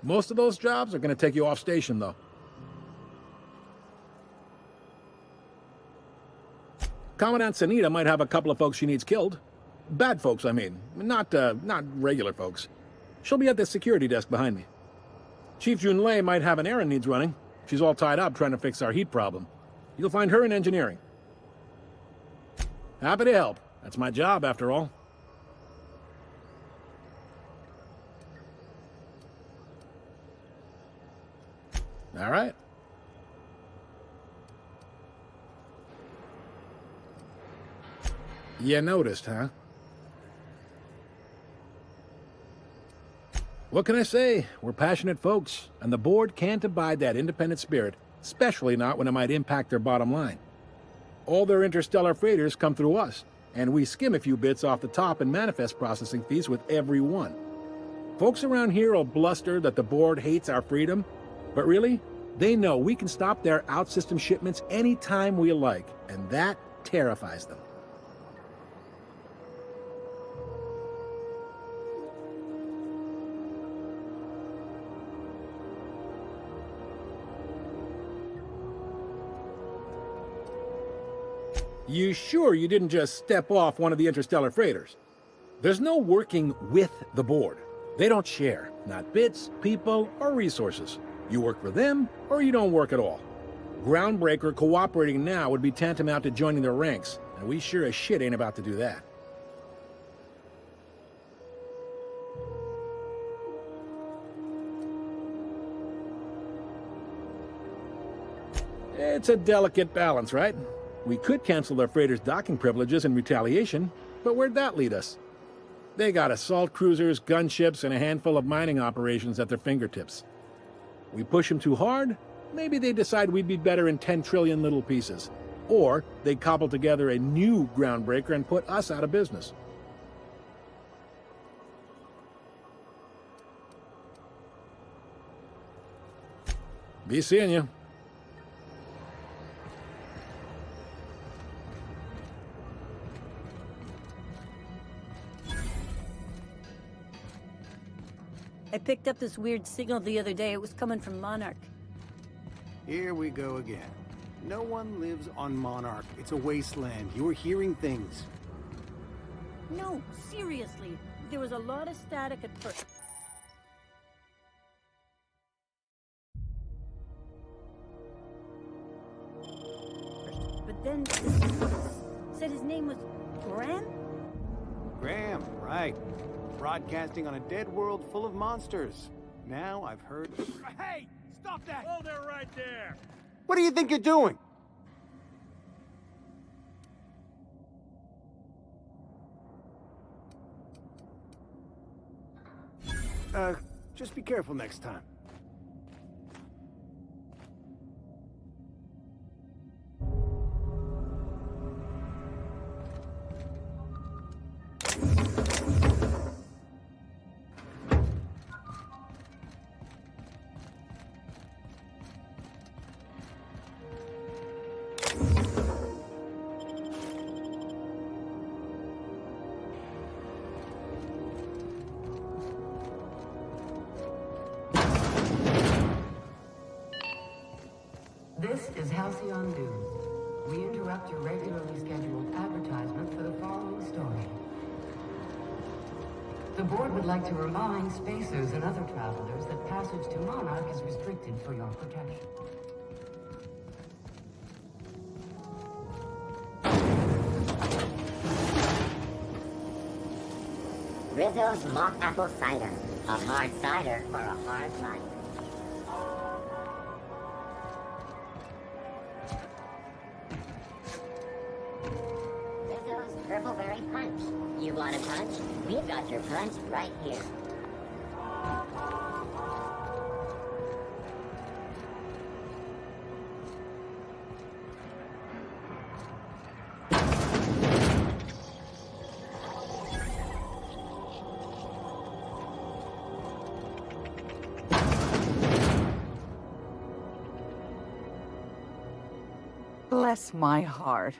Most of those jobs are going to take you off station, though. Commandant Sanita might have a couple of folks she needs killed. Bad folks, I mean. Not regular folks. She'll be at the security desk behind me. Chief Junlei might have an errand needs running. She's all tied up trying to fix our heat problem. You'll find her in engineering. Happy to help. That's my job, after all. All right. You noticed, huh? What can I say? We're passionate folks, and the board can't abide that independent spirit, especially not when it might impact their bottom line. All their interstellar freighters come through us, and we skim a few bits off the top in manifest processing fees with every one. Folks around here will bluster that the board hates our freedom, but really, they know we can stop their out-system shipments anytime we like, and that terrifies them. You sure you didn't just step off one of the interstellar freighters? There's no working with the board. They don't share, not bits, people, or resources. You work for them, or you don't work at all. Groundbreaker cooperating now would be tantamount to joining their ranks, and we sure as shit ain't about to do that. It's a delicate balance, right? We could cancel their freighters' docking privileges in retaliation, but where'd that lead us? They got assault cruisers, gunships, and a handful of mining operations at their fingertips. We push them too hard, maybe they decide we'd be better in 10 trillion little pieces. Or they cobble together a new groundbreaker and put us out of business. Be seeing you. I picked up this weird signal the other day. It was coming from Monarch. Here we go again. No one lives on Monarch. It's a wasteland. You're hearing things. No, seriously. There was a lot of static at first. But then said his name was Graham? Graham, right. Broadcasting on a dead world full of monsters. Now I've heard... Hey! Stop that! Hold it right there! What do you think you're doing? Just be careful next time. This is Halcyon News. We interrupt your regularly scheduled advertisement for the following story. The board would like to remind spacers and other travelers that passage to Monarch is restricted for your protection. Rizzo's mock apple cider. A hard cider for a hard life. Rizzo's Purpleberry Punch. You want a punch? We've got your punch right here. Bless my heart.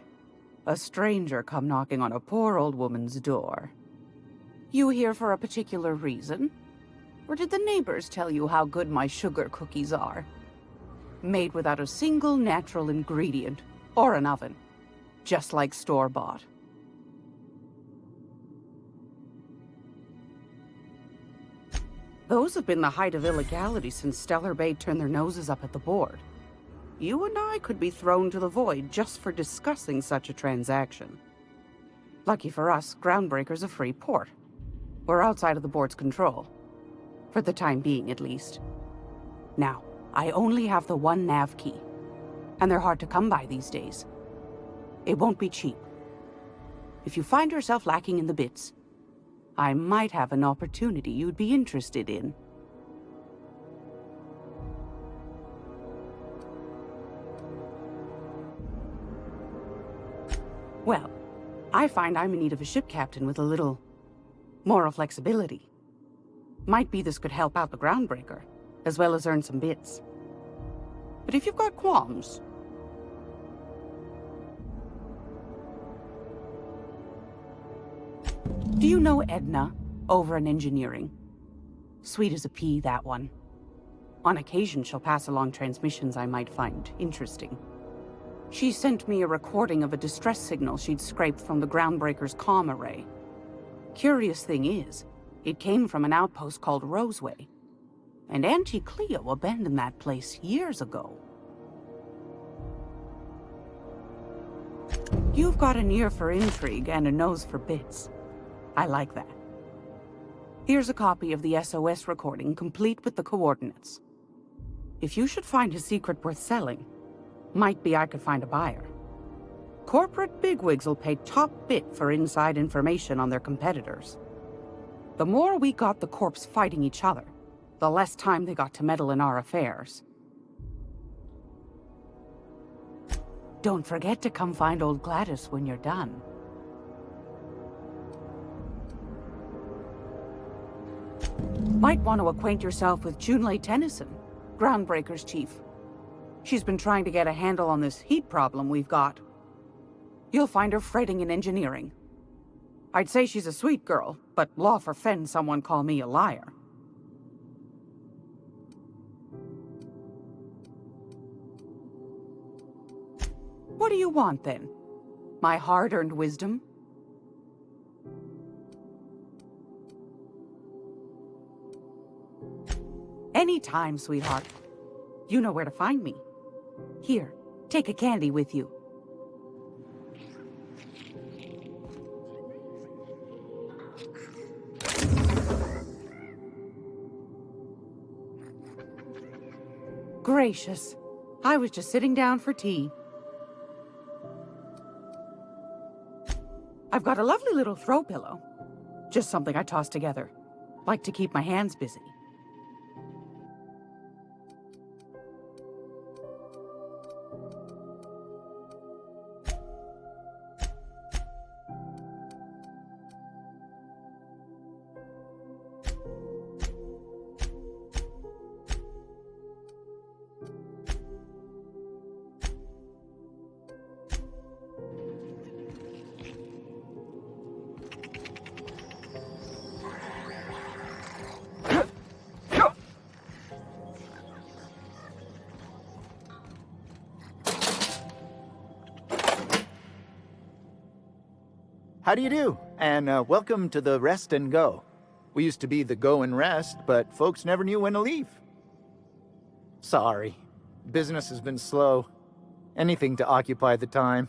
A stranger come knocking on a poor old woman's door. You here for a particular reason? Or did the neighbors tell you how good my sugar cookies are? Made without a single natural ingredient, or an oven. Just like store-bought. Those have been the height of illegality since Stellar Bay turned their noses up at the board. You and I could be thrown to the void just for discussing such a transaction. Lucky for us, Groundbreaker's a free port. We're outside of the board's control. For the time being, at least. Now, I only have the one nav key. And they're hard to come by these days. It won't be cheap. If you find yourself lacking in the bits, I might have an opportunity you'd be interested in. Well, I find I'm in need of a ship captain with a little moral flexibility. Might be this could help out the Groundbreaker, as well as earn some bits. But if you've got qualms... Do you know Edna, over in engineering? Sweet as a pea, that one. On occasion, she'll pass along transmissions I might find interesting. She sent me a recording of a distress signal she'd scraped from the Groundbreaker's comm array. Curious thing is, it came from an outpost called Roseway. And Auntie Cleo abandoned that place years ago. You've got an ear for intrigue and a nose for bits. I like that. Here's a copy of the SOS recording, complete with the coordinates. If you should find a secret worth selling, might be I could find a buyer. Corporate bigwigs will pay top bit for inside information on their competitors. The more we got the corps fighting each other, the less time they got to meddle in our affairs. Don't forget to come find old Gladys when you're done. Might want to acquaint yourself with Junlei Tennyson, Groundbreaker's chief. She's been trying to get a handle on this heat problem we've got. You'll find her fretting in engineering. I'd say she's a sweet girl, but law forfend someone call me a liar. What do you want, then? My hard-earned wisdom? Anytime, sweetheart. You know where to find me. Here, take a candy with you. Gracious. I was just sitting down for tea. I've got a lovely little throw pillow. Just something I toss together. Like to keep my hands busy. How do you do? And welcome to the Rest and Go. We used to be the Go and Rest, but folks never knew when to leave. Sorry. Business has been slow. Anything to occupy the time.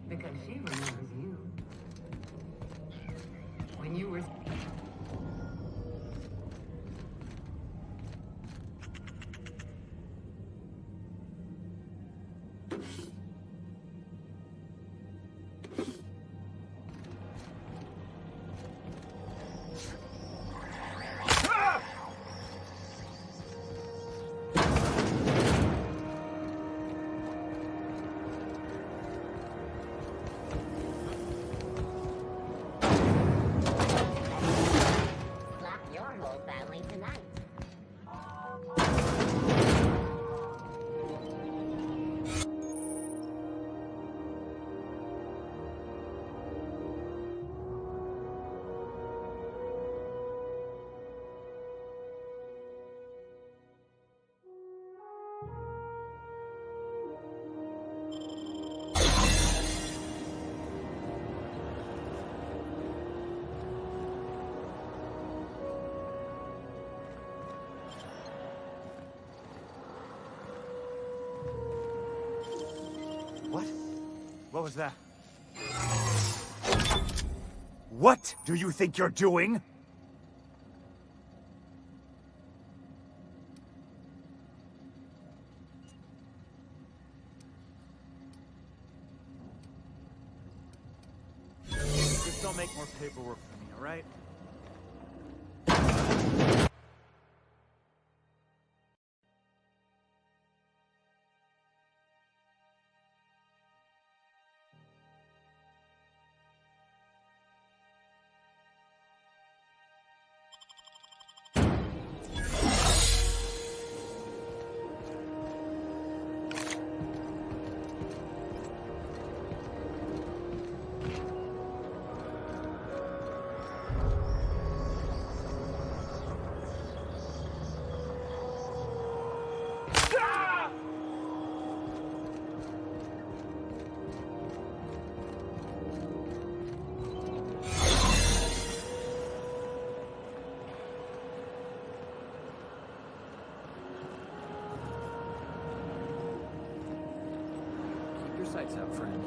Because she remembers you. When you were... Slap your whole family tonight. What? What was that? What do you think you're doing? Just don't make more paperwork for me, all right? Keep your sights out, friend.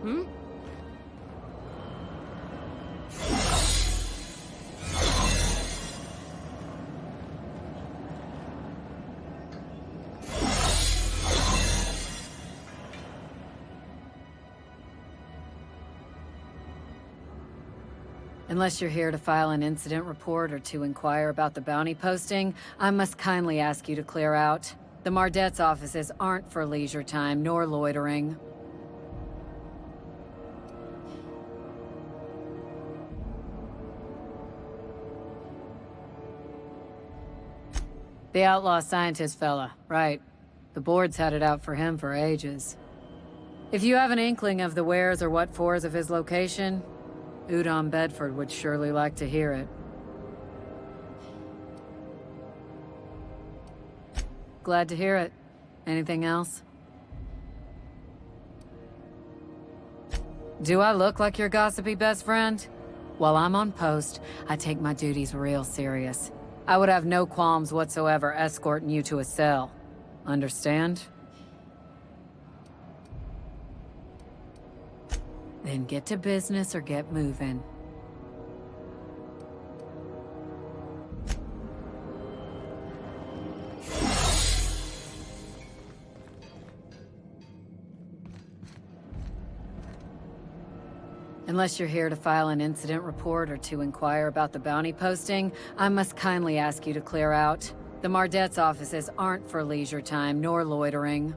Hmm? Unless you're here to file an incident report or to inquire about the bounty posting, I must kindly ask you to clear out. The Mardet's offices aren't for leisure time nor loitering. The outlaw scientist fella, right. The board's had it out for him for ages. If you have an inkling of the wheres or what-fors of his location, Udon Bedford would surely like to hear it. Glad to hear it. Anything else? Do I look like your gossipy best friend? While I'm on post, I take my duties real serious. I would have no qualms whatsoever escorting you to a cell. Understand? Then get to business or get moving. Unless you're here to file an incident report or to inquire about the bounty posting, I must kindly ask you to clear out. The Mardet's offices aren't for leisure time nor loitering.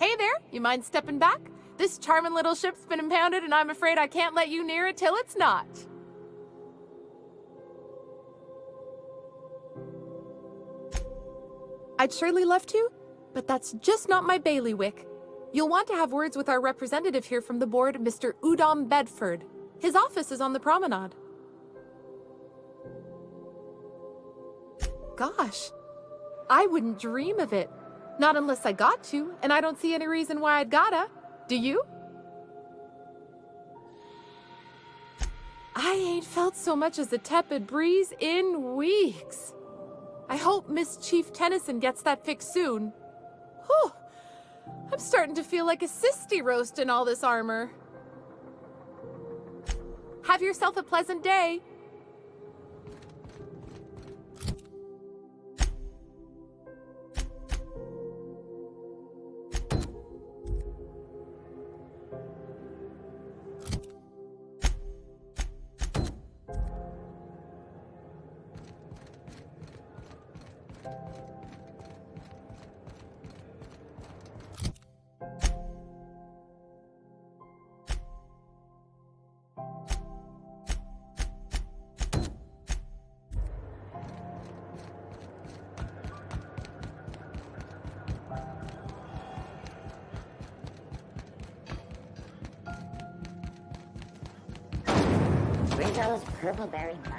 Hey there, you mind stepping back? This charming little ship's been impounded and I'm afraid I can't let you near it till it's not. I'd surely love to, but that's just not my bailiwick. You'll want to have words with our representative here from the board, Mr. Udom Bedford. His office is on the promenade. Gosh, I wouldn't dream of it. Not unless I got to, and I don't see any reason why I'd gotta. Do you? I ain't felt so much as a tepid breeze in weeks. I hope Miss Chief Tennyson gets that fixed soon. Whew. I'm starting to feel like a sisty roast in all this armor. Have yourself a pleasant day. Rizzo's purple berry fudge.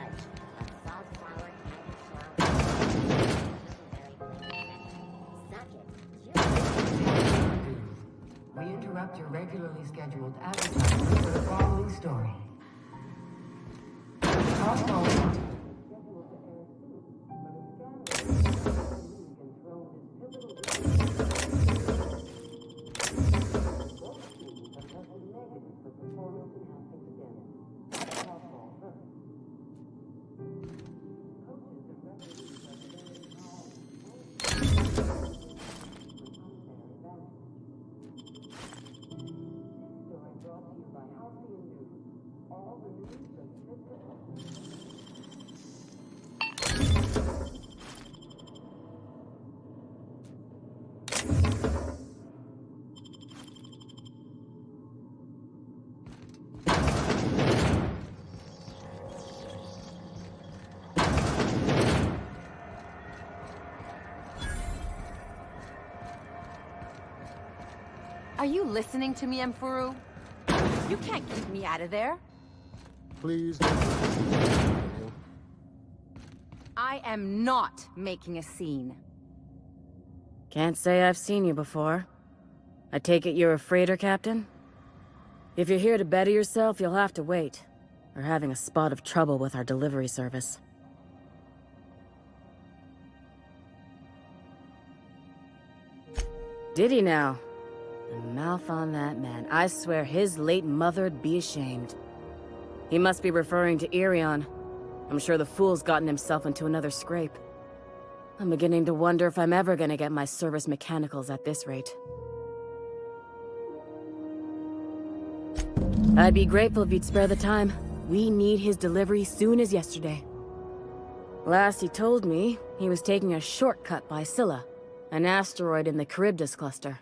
A salt sour candy shell. We interrupt your regularly scheduled advertising for the following story. Oswald. Are you listening to me, Emfuru? You can't keep me out of there. Please. I am not making a scene. Can't say I've seen you before. I take it you're a freighter captain? If you're here to better yourself, you'll have to wait. We're having a spot of trouble with our delivery service. Did he now? The mouth on that man. I swear his late mother'd be ashamed. He must be referring to Irion. I'm sure the fool's gotten himself into another scrape. I'm beginning to wonder if I'm ever gonna get my service mechanicals at this rate. I'd be grateful if you'd spare the time. We need his delivery soon as yesterday. Last he told me, he was taking a shortcut by Scylla, an asteroid in the Charybdis cluster.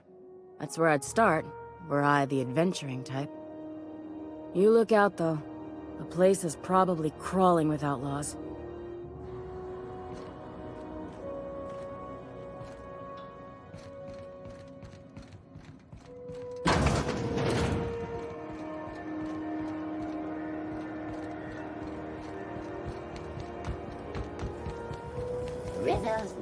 That's where I'd start, were I the adventuring type. You look out, though. The place is probably crawling with outlaws. those